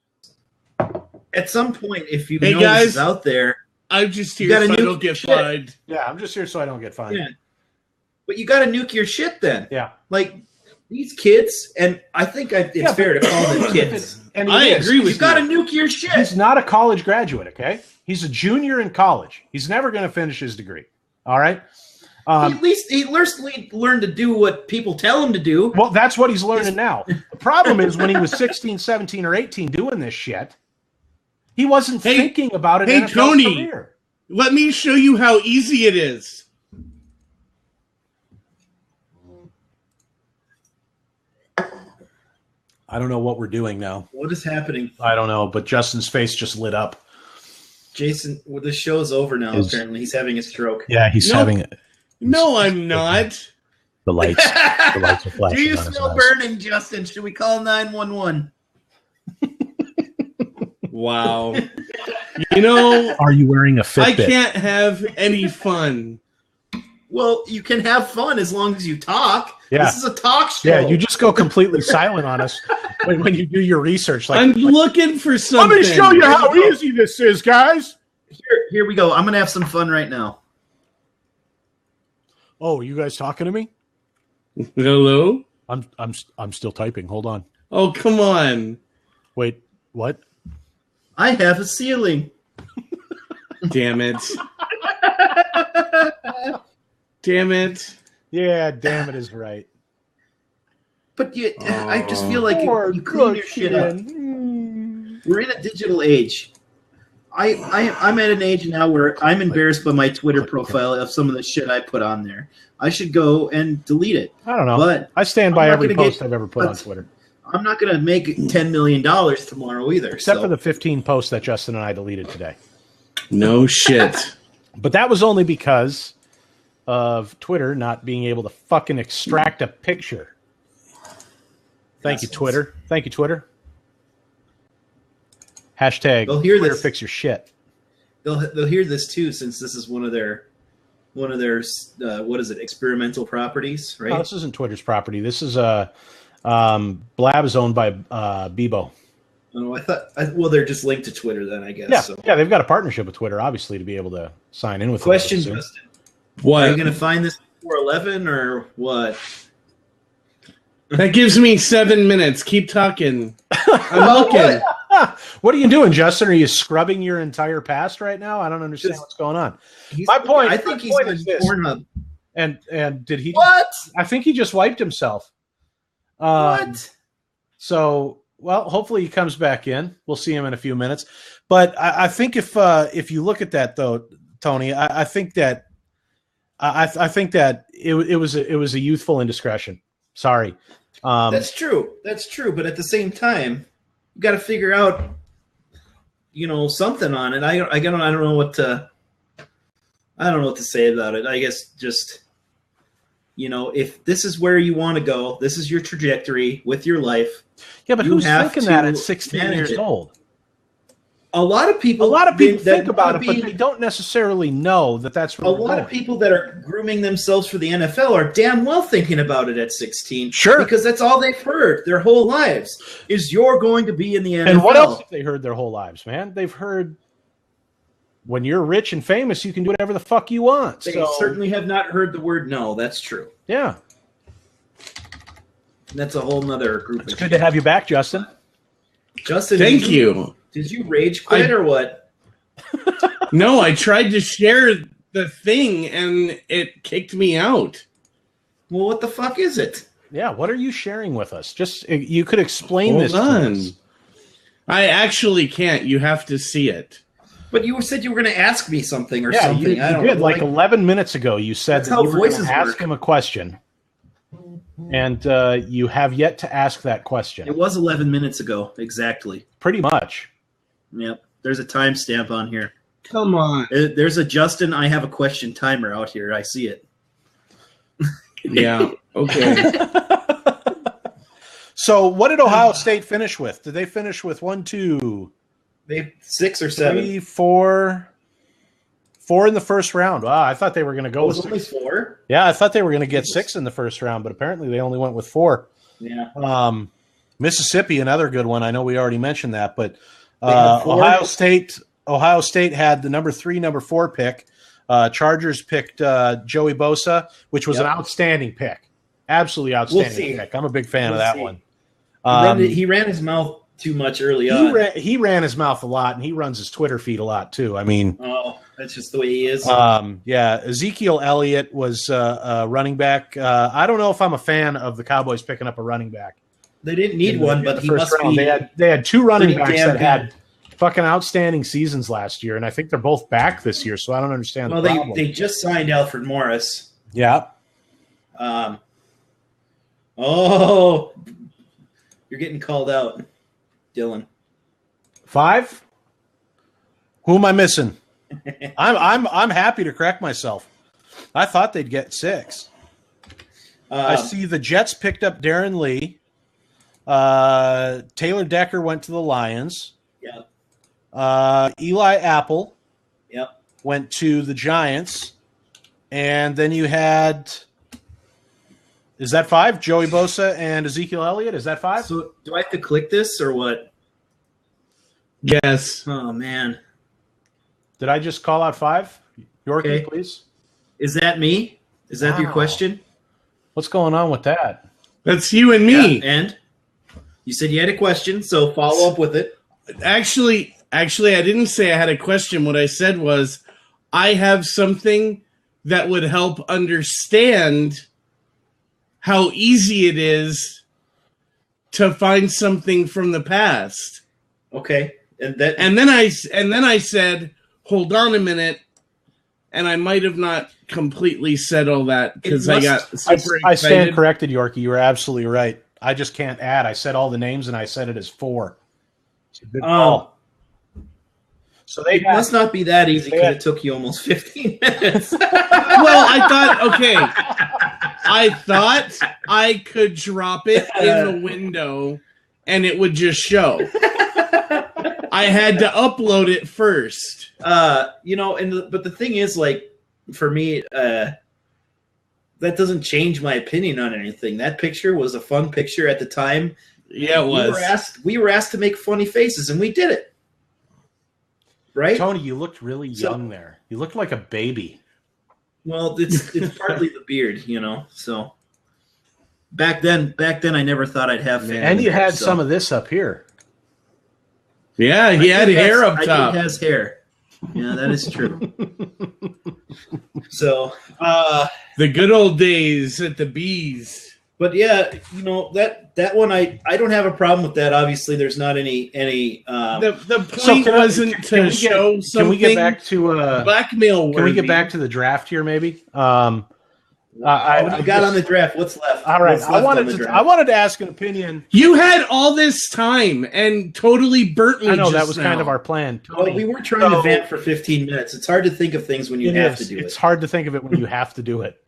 at some point, if you know guys, this is out there, I'm just here so I don't get fined. Yeah, I'm just here so I don't get fined. Yeah. But you got to nuke your shit then. Yeah. Like these kids, and I think it's fair to call them kids. And I agree with you. You got to nuke your shit. He's not a college graduate, okay? He's a junior in college. He's never going to finish his degree. All right? At least he learned to do what people tell him to do. Well, that's what he's learning now. The problem is when he was 16, 17, or 18 doing this shit, he wasn't thinking about it. Hey, Tony, let me show you how easy it is. I don't know what we're doing now. What is happening? I don't know, but Justin's face just lit up. Jason, the show's over now, apparently. He's having a stroke. Yeah, he's having it. No, I'm not. The lights are flashing. Do you smell burning, Justin? Should we call 911? Wow. You know, are you wearing a Fitbit? I can't have any fun. Well, you can have fun as long as you talk. Yeah. This is a talk show. Yeah, you just go completely silent on us when you do your research. Like, I'm looking for something. Let me show you how easy this is, guys. Here we go. I'm going to have some fun right now. Oh, are you guys talking to me? Hello? I'm still typing. Hold on. Oh, come on. Wait, what? I have a ceiling. Damn it. Damn it. Yeah, damn it is right. But I just feel like you clean your shit up. We're in a digital age. I'm at an age now where I'm embarrassed by my Twitter profile of some of the shit I put on there. I should go and delete it. I don't know. But I stand by every post I've ever put on Twitter. I'm not going to make $10 million tomorrow either. Except for the 15 posts that Justin and I deleted today. No shit. But that was only because of Twitter not being able to fucking extract a picture. Thank you, Twitter. Thank you, Twitter. Hashtag they'll hear Twitter this. Fix your shit. They'll hear this too, since this is one of their what is it, experimental properties, right? No, this isn't Twitter's property. This is Blab is owned by Bebo. Oh, I thought. Well, they're just linked to Twitter then, I guess. Yeah, so. yeah, they've got a partnership with Twitter, obviously, to be able to sign in with. Question, Justin. What? Are you going to find this 411 or what? That gives me 7 minutes. Keep talking. I'm looking. What are you doing, Justin? Are you scrubbing your entire past right now? I don't understand what's going on. I think he's point on is this. Pornhub. And did he? What? I think he just wiped himself. What? So, well, hopefully he comes back in. We'll see him in a few minutes. But I think if you look at that though, Tony, I think that it was a youthful indiscretion. Sorry. That's true. That's true. But at the same time, you got to figure out, something on it. I don't know what to say about it. I guess just, if this is where you want to go, this is your trajectory with your life. Yeah, but who's thinking that at 16 years old? A lot of people think about it, but they don't necessarily know that that's where a lot of people that are grooming themselves for the NFL are damn well thinking about it at 16. Sure. Because that's all they've heard their whole lives is you're going to be in the NFL. And what else have they heard their whole lives, man? They've heard when you're rich and famous, you can do whatever the fuck you want. They certainly have not heard the word no. That's true. Yeah. And that's a whole nother group. It's good to have you back, Justin. Justin, thank you. Did you rage quit or what? No, I tried to share the thing and it kicked me out. Well, what the fuck is it? Yeah, what are you sharing with us? Just you could explain this to us. I actually can't. You have to see it. But you said you were going to ask me something or something. You did. Like 11 minutes ago, you said that you were going to ask him a question. And you have yet to ask that question. It was 11 minutes ago, exactly. Pretty much. Yep. There's a timestamp on here. Come on. There's a Justin, I have a question timer out here. I see it. Yeah. Okay. So what did Ohio State finish with? Did they finish with 1, 2, they 6 or 7? 3, 4 in the first round? Wow, I thought they were going to go with 6. Only 4? Yeah, I thought they were going to get 6 in the first round, but apparently they only went with 4. Yeah. Mississippi, another good one. I know we already mentioned that, but Ohio State had the number 3, number 4 pick. Chargers picked Joey Bosa, which was an outstanding pick. Absolutely outstanding pick. I'm a big fan of that one. He ran his mouth too much early on. He ran his mouth a lot, and he runs his Twitter feed a lot too. I mean, that's just the way he is. Ezekiel Elliott was a running back. I don't know if I'm a fan of the Cowboys picking up a running back. They didn't need one, but he must be. They had 2 running backs that had good. fucking outstanding seasons last year, and I think they're both back this year. So I don't understand. Well, they just signed Alfred Morris. Yeah. You're getting called out, Dylan. 5? Who am I missing? I'm happy to correct myself. I thought they'd get 6. I see the Jets picked up Darren Lee. Taylor Decker went to the Lions. Yep. Eli Apple. Yep. Went to the Giants. And then you had, is that 5? Joey Bosa and Ezekiel Elliott. Is that 5? So do I have to click this or what? Yes. Oh, man. Did I just call out 5? Yorkie, please. Is that me? Is that your question? What's going on with that? That's you and me. Yeah, and you said you had a question, so follow up with it. Actually, I didn't say I had a question. What I said was I have something that would help understand how easy it is to find something from the past. Okay. And then I said, hold on a minute, and I might have not completely said all that because I got super excited. I stand corrected, Yorkie. You were absolutely right. I just can't add. I said all the names, and I said it as 4. It's a good call. So it must not be that easy because it took you almost 15 minutes. Well, I thought I could drop it in the window, and it would just show. I had to upload it first. But the thing is, like, for me, that doesn't change my opinion on anything. That picture was a fun picture at the time. Yeah, it was. We were asked to make funny faces, and we did it. Right? Tony, you looked really young there. You looked like a baby. Well, it's partly the beard, so. Back then, I never thought I'd have family. And you hair, had some of this up here. Yeah, he had hair up I top. think has hair. Yeah, that is true. So, The good old days at the Bees. but yeah, that one I don't have a problem with that. Obviously, there's not any. The So point wasn't to show something. Can we get back to blackmail worthy. Can we get back to the draft here, maybe? I got on the draft. What's left? All right, What's left on the draft? I wanted to ask an opinion. You had all this time and totally burnt me. I know that just was now. kind of our plan. Well, we were trying to vent for 15 minutes. It's hard to think of things when you have to do it. It's hard to think of it when you have to do it.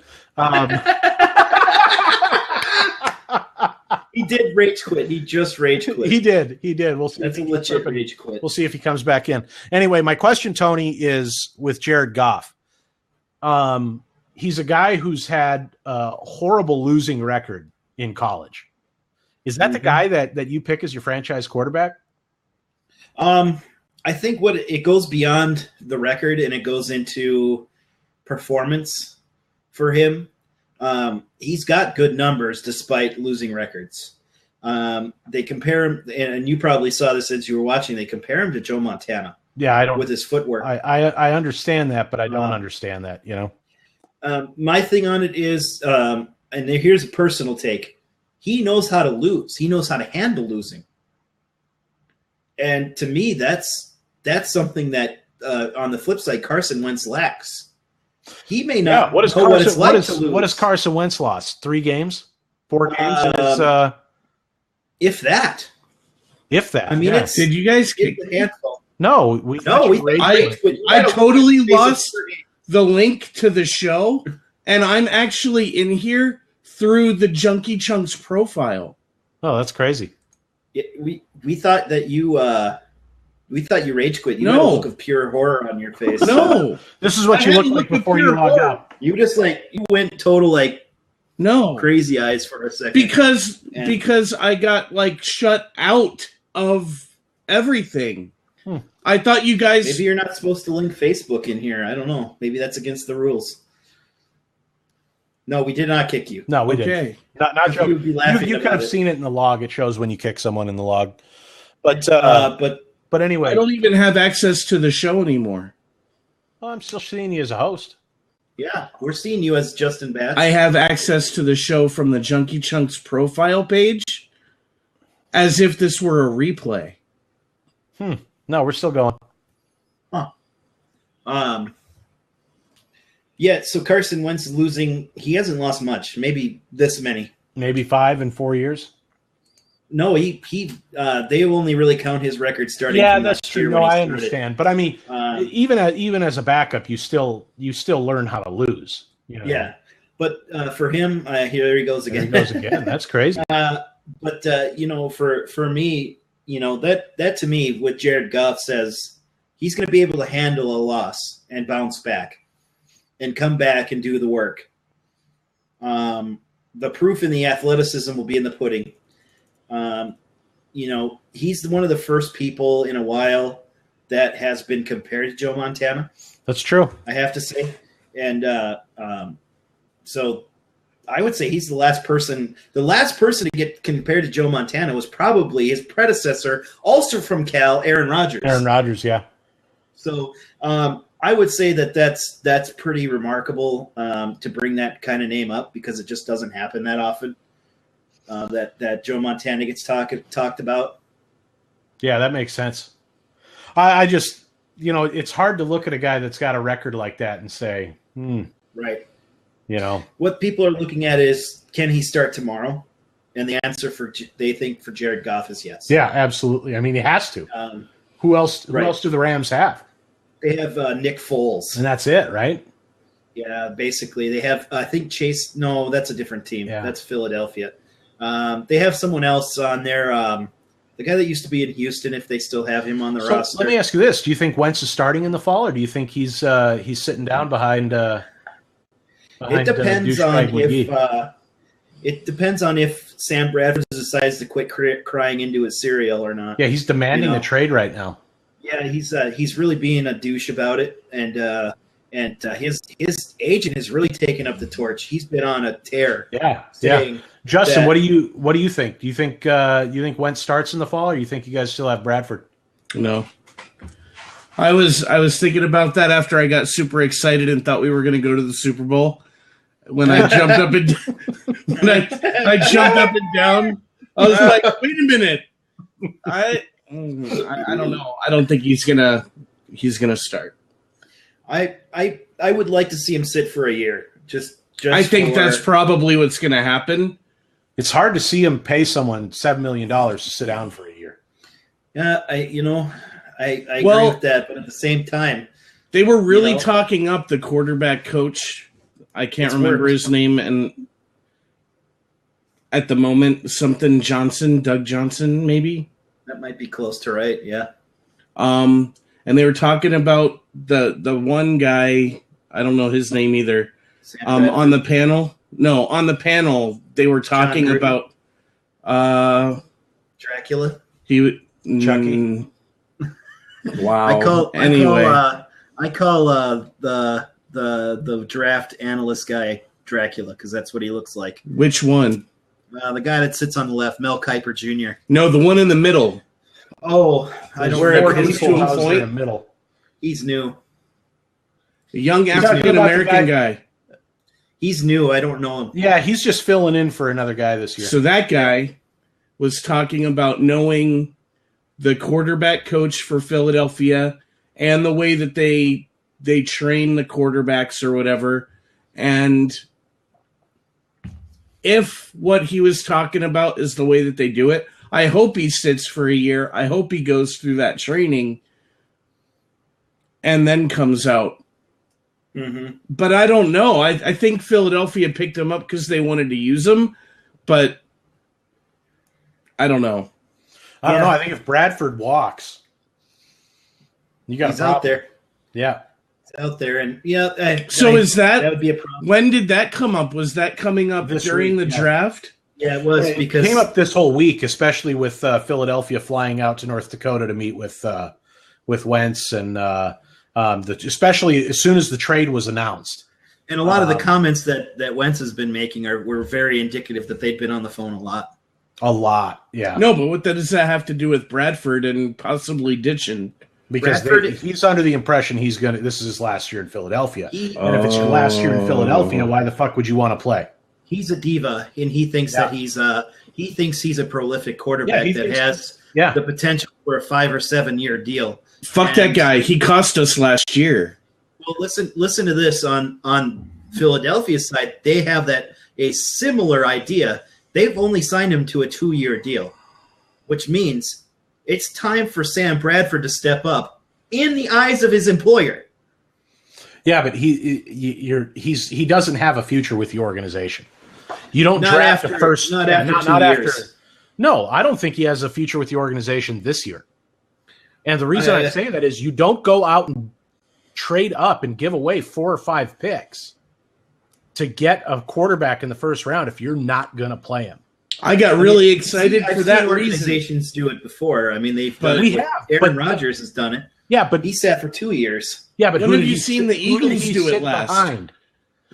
He did rage quit. He just rage quit. He did. We'll see. That's a legit rage quit. We'll see if he comes back in. Anyway, my question, Tony, is with Jared Goff. He's a guy who's had a horrible losing record in college. Is that the guy that you pick as your franchise quarterback? I think it goes beyond the record and it goes into performance for him. He's got good numbers despite losing records. They compare him, and you probably saw this as you were watching. They compare him to Joe Montana. Yeah, I don't with his footwork. I understand that, but I don't understand that. My thing on it is, and here's a personal take. He knows how to lose. He knows how to handle losing. And to me, that's something that on the flip side, Carson Wentz lacks. He may not know what it's like to lose. What has Carson Wentz lost? 3 games? 4 games? If that. I mean, did you guys kick the handful? No, I totally lost the link to the show, and I'm actually in here through the Junkie Chunks profile. Oh, that's crazy. We thought that you rage quit. You had a look of pure horror on your face. No, this is what you looked like before you logged out. You just you went total crazy eyes for a second because I got shut out of everything. I thought you guys. Maybe you're not supposed to link Facebook in here. I don't know. Maybe that's against the rules. No, we did not kick you. No, we didn't. Not Joe. You'd be laughing you could have seen it in the log. It shows when you kick someone in the log. But anyway, I don't even have access to the show anymore. Well, I'm still seeing you as a host. Yeah, we're seeing you as Justin Batts. I have access to the show from the Junkie Chunks profile page, as if this were a replay. No, we're still going. Huh. Yeah, so Carson Wentz is losing. He hasn't lost much. Maybe this many. Maybe 5 in 4 years. No, they only really count his record starting. Yeah, from that's last true. year No, when he I started. understand, but I mean, even as a backup, you still learn how to lose. Yeah, but for him, here he goes again. There he goes again. That's crazy. But for me, that to me, what Jared Goff says, he's going to be able to handle a loss and bounce back, and come back and do the work. The proof in the athleticism will be in the pudding. He's one of the first people in a while that has been compared to Joe Montana. That's true. I have to say. And so I would say he's the last person. The last person to get compared to Joe Montana was probably his predecessor, also from Cal, Aaron Rodgers. Aaron Rodgers, yeah. So I would say that's pretty remarkable to bring that kind of name up, because it just doesn't happen that often. That Joe Montana gets talked about. Yeah, that makes sense. I just, it's hard to look at a guy that's got a record like that and say, Right. What people are looking at is, can he start tomorrow? And the answer they think for Jared Goff is yes. Yeah, absolutely. I mean, he has to. Who else? Who else do the Rams have? They have Nick Foles, and that's it, right? Yeah, basically they have. I think Chase. No, that's a different team. Yeah. That's Philadelphia. They have someone else on there. The guy that used to be in Houston, if they still have him on the roster. Let me ask you this: do you think Wentz is starting in the fall, or do you think he's sitting down behind? It depends on if. It depends on if Sam Bradford decides to quit crying into his cereal or not. Yeah, he's demanding a trade right now. Yeah, he's really being a douche about it, and his agent has really taken up the torch. He's been on a tear. Yeah, saying, Justin, that- what do you think? Do you think Wentz starts in the fall, or you think you guys still have Bradford? No. I was thinking about that after I got super excited and thought we were going to go to the Super Bowl. When I jumped up and I jumped up and down, I was like, "Wait a minute! I don't know. I don't think he's gonna start. I would like to see him sit for a year. Just I think that's probably what's going to happen. It's hard to see him pay someone $7 million to sit down for a year. Yeah, I agree with that, but at the same time, they were really talking up the quarterback coach. I can't remember his name, and at the moment, something Johnson, Doug Johnson, maybe. That might be close to right. Yeah. And they were talking about the one guy. I don't know his name either. On the panel. No, on the panel they were talking about Dracula. Chucky. Wow. I call the draft analyst guy Dracula because that's what he looks like. Which one? The guy that sits on the left, Mel Kiper Jr. No, the one in the middle. Oh, I don't Where remember it his comes to a name. point. In the middle. He's new. A young African American guy. He's new. I don't know him. Yeah, he's just filling in for another guy this year. So that guy was talking about knowing the quarterback coach for Philadelphia and the way that they train the quarterbacks or whatever. And if what he was talking about is the way that they do it, I hope he sits for a year. I hope he goes through that training and then comes out. Mm-hmm. But I don't know. I think Philadelphia picked him up because they wanted to use him, but I don't know. I don't know. I think if Bradford walks, you got He's out there. Yeah. He's out there. And that would be a problem. When did that come up? Was that coming up during the draft? Yeah, it was because it came up this whole week, especially with Philadelphia flying out to North Dakota to meet with Wentz and especially as soon as the trade was announced. And a lot of the comments that Wentz has been making were very indicative that they'd been on the phone a lot. A lot, yeah. No, but what does that have to do with Bradford and possibly ditching? Because he's under the impression this is his last year in Philadelphia. And if it's your last year in Philadelphia, why the fuck would you want to play? He's a diva, and he thinks that he's a prolific quarterback has the potential for a 5 or 7 year deal. Fuck that guy. He cost us last year. Well, listen to this on Philadelphia's side. They have a similar idea. They've only signed him to a 2-year deal, which means it's time for Sam Bradford to step up in the eyes of his employer. Yeah, but he doesn't have a future with the organization. You don't draft a first. Not after 2 years. No, I don't think he has a future with the organization this year. And the reason I say that is you don't go out and trade up and give away 4 or 5 picks to get a quarterback in the first round if you're not going to play him. I got really excited for that reason. Organizations do it before. I mean, Aaron Rodgers has done it. Yeah, but he sat for 2 years. Yeah, but when have you seen the Eagles do it last? Behind?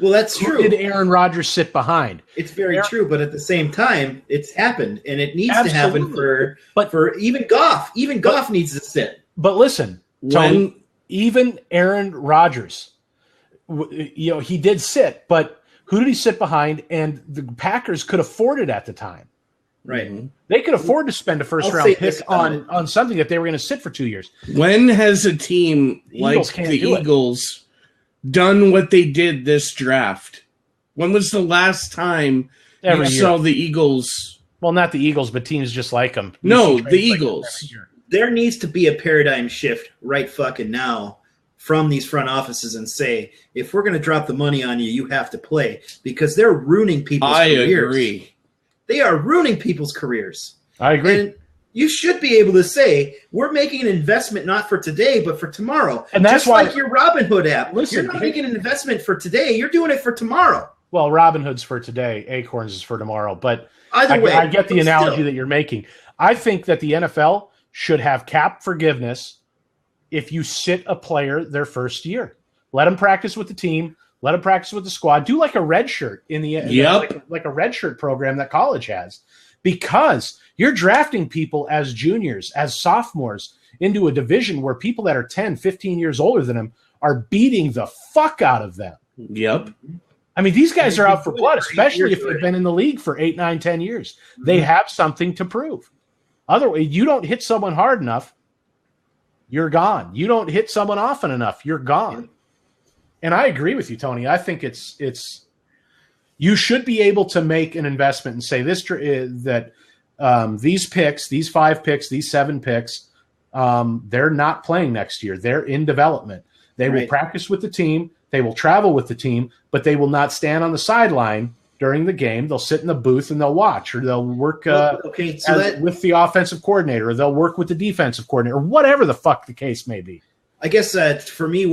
Well, that's true. Who did Aaron Rodgers sit behind? It's very true, but at the same time, it's happened, and it needs to happen for even Goff. Even Goff needs to sit. But listen, Tony, even Aaron Rodgers, he did sit, but who did he sit behind? And the Packers could afford it at the time. Right. Mm-hmm. They could afford to spend a first-round pick on something that they were going to sit for 2 years. When has a team like the Eagles done what they did this draft? When was the last time you saw the Eagles? Well, not the Eagles, but teams just like them. No, the Eagles. There needs to be a paradigm shift right fucking now from these front offices and say, if we're going to drop the money on you, you have to play, because they're ruining people's careers. I agree. They are ruining people's careers. I agree. And you should be able to say, we're making an investment not for today, but for tomorrow. And that's just why, like your Robinhood app. Listen, you're not making an investment for today. You're doing it for tomorrow. Well, Robinhood's for today. Acorns is for tomorrow. But either way, I get the analogy that you're making. I think that the NFL should have cap forgiveness if you sit a player their first year. Let them practice with the team. Let them practice with the squad. Do like a red shirt in the like a red shirt program that college has, because you're drafting people as juniors, as sophomores into a division where people that are 10, 15 years older than them are beating the fuck out of them. Yep. I mean, these guys are out for blood, especially if they've been in the league for 8, 9, 10 years. They have something to prove. Otherwise, you don't hit someone hard enough, you're gone. You don't hit someone often enough, you're gone. And I agree with you, Tony. I think it's you should be able to make an investment and say that these picks, these 5 picks, these 7 picks, they're not playing next year. They're in development. They will practice with the team. They will travel with the team, but they will not stand on the sideline during the game. They'll sit in the booth and they'll watch, or they'll work with the offensive coordinator, or they'll work with the defensive coordinator, or whatever the fuck the case may be. I guess for me,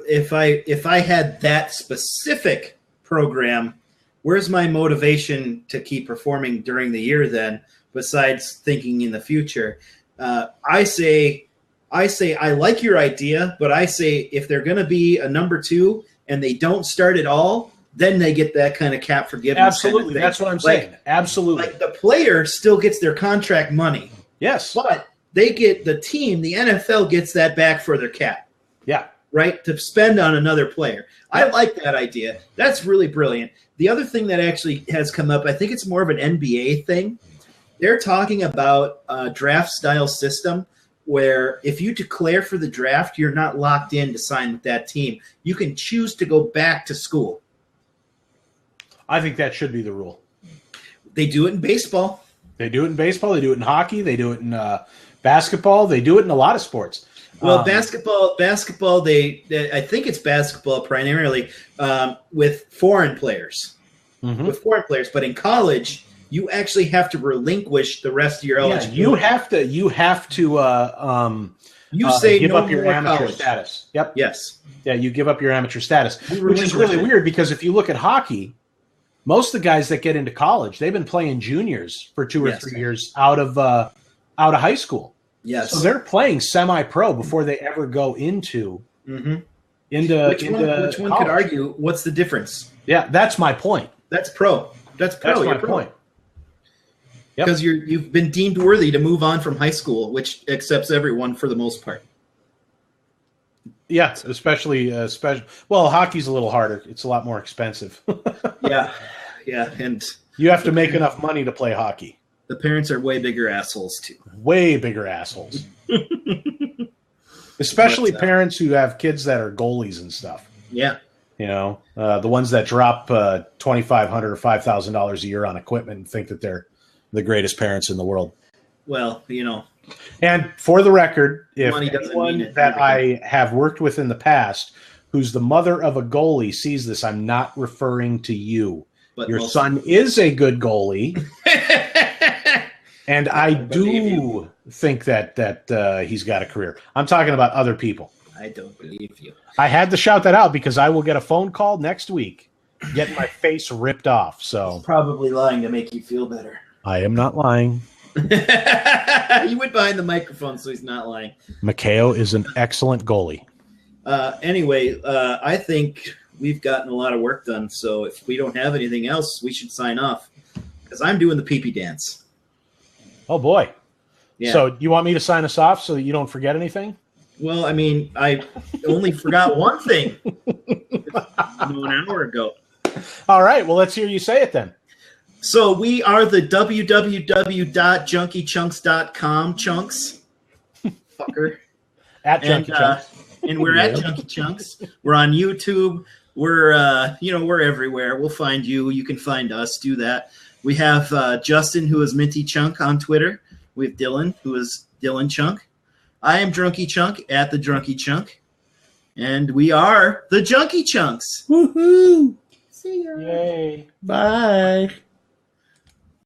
if I had that specific program, where's my motivation to keep performing during the year then, besides thinking in the future? I say I like your idea, but I say if they're going to be a number 2 and they don't start at all, then they get that kind of cap forgiveness. Absolutely, that's what I'm saying. Absolutely, like the player still gets their contract money. Yes, but they get the team. The NFL gets that back for their cap. Yeah, right, to spend on another player. I like that idea. That's really brilliant. The other thing that actually has come up, I think it's more of an NBA thing. They're talking about a draft-style system where if you declare for the draft, you're not locked in to sign with that team. You can choose to go back to school. I think that should be the rule. They do it in baseball. They do it in baseball. They do it in hockey. They do it in basketball. They do it in a lot of sports. Well, basketball. I think it's basketball primarily with foreign players. Mm-hmm. With foreign players, but in college, you actually have to relinquish the rest of your eligibility. You have to give up your amateur status. Yep. Yes. Yeah, you give up your amateur status, which is really weird because if you look at hockey, most of the guys that get into college, they've been playing juniors for 2 or 3 years out of high school. Yes. So they're playing semi-pro before they ever go into which one could argue what's the difference? Yeah, that's my point. That's pro. That's my point. Because you've been deemed worthy to move on from high school, which accepts everyone for the most part. Yeah, especially well, hockey's a little harder. It's a lot more expensive. Yeah, and you have to make enough money to play hockey. The parents are way bigger assholes too. Way bigger assholes. Especially parents who have kids that are goalies and stuff. Yeah. You know, the ones that drop $2,500 or $5,000 a year on equipment and think that they're the greatest parents in the world. Well, you know. And for the record, if anyone that I have worked with in the past who's the mother of a goalie sees this, I'm not referring to you. But your son is a good goalie. And I do think that he's got a career. I'm talking about other people. I don't believe you. I had to shout that out because I will get a phone call next week getting my face ripped off. So he's probably lying to make you feel better. I am not lying. You went behind the microphone, so he's not lying. Mikhail is an excellent goalie. Anyway, I think we've gotten a lot of work done. So if we don't have anything else, we should sign off because I'm doing the pee-pee dance. Oh, boy. Yeah. So you want me to sign us off so that you don't forget anything? Well, I mean, I only forgot one thing an hour ago. All right. Well, let's hear you say it then. So we are the www.junkiechunks.com chunks. Fucker. At Junkie Chunks. And we're at Junkie Chunks. We're on YouTube. We're we're everywhere. We'll find you. You can find us. Do that. We have Justin, who is Minty Chunk on Twitter. We have Dylan, who is Dylan Chunk. I am Drunky Chunk at the Drunky Chunk. And we are the Junkie Chunks. Woohoo! See ya. Yay. Bye.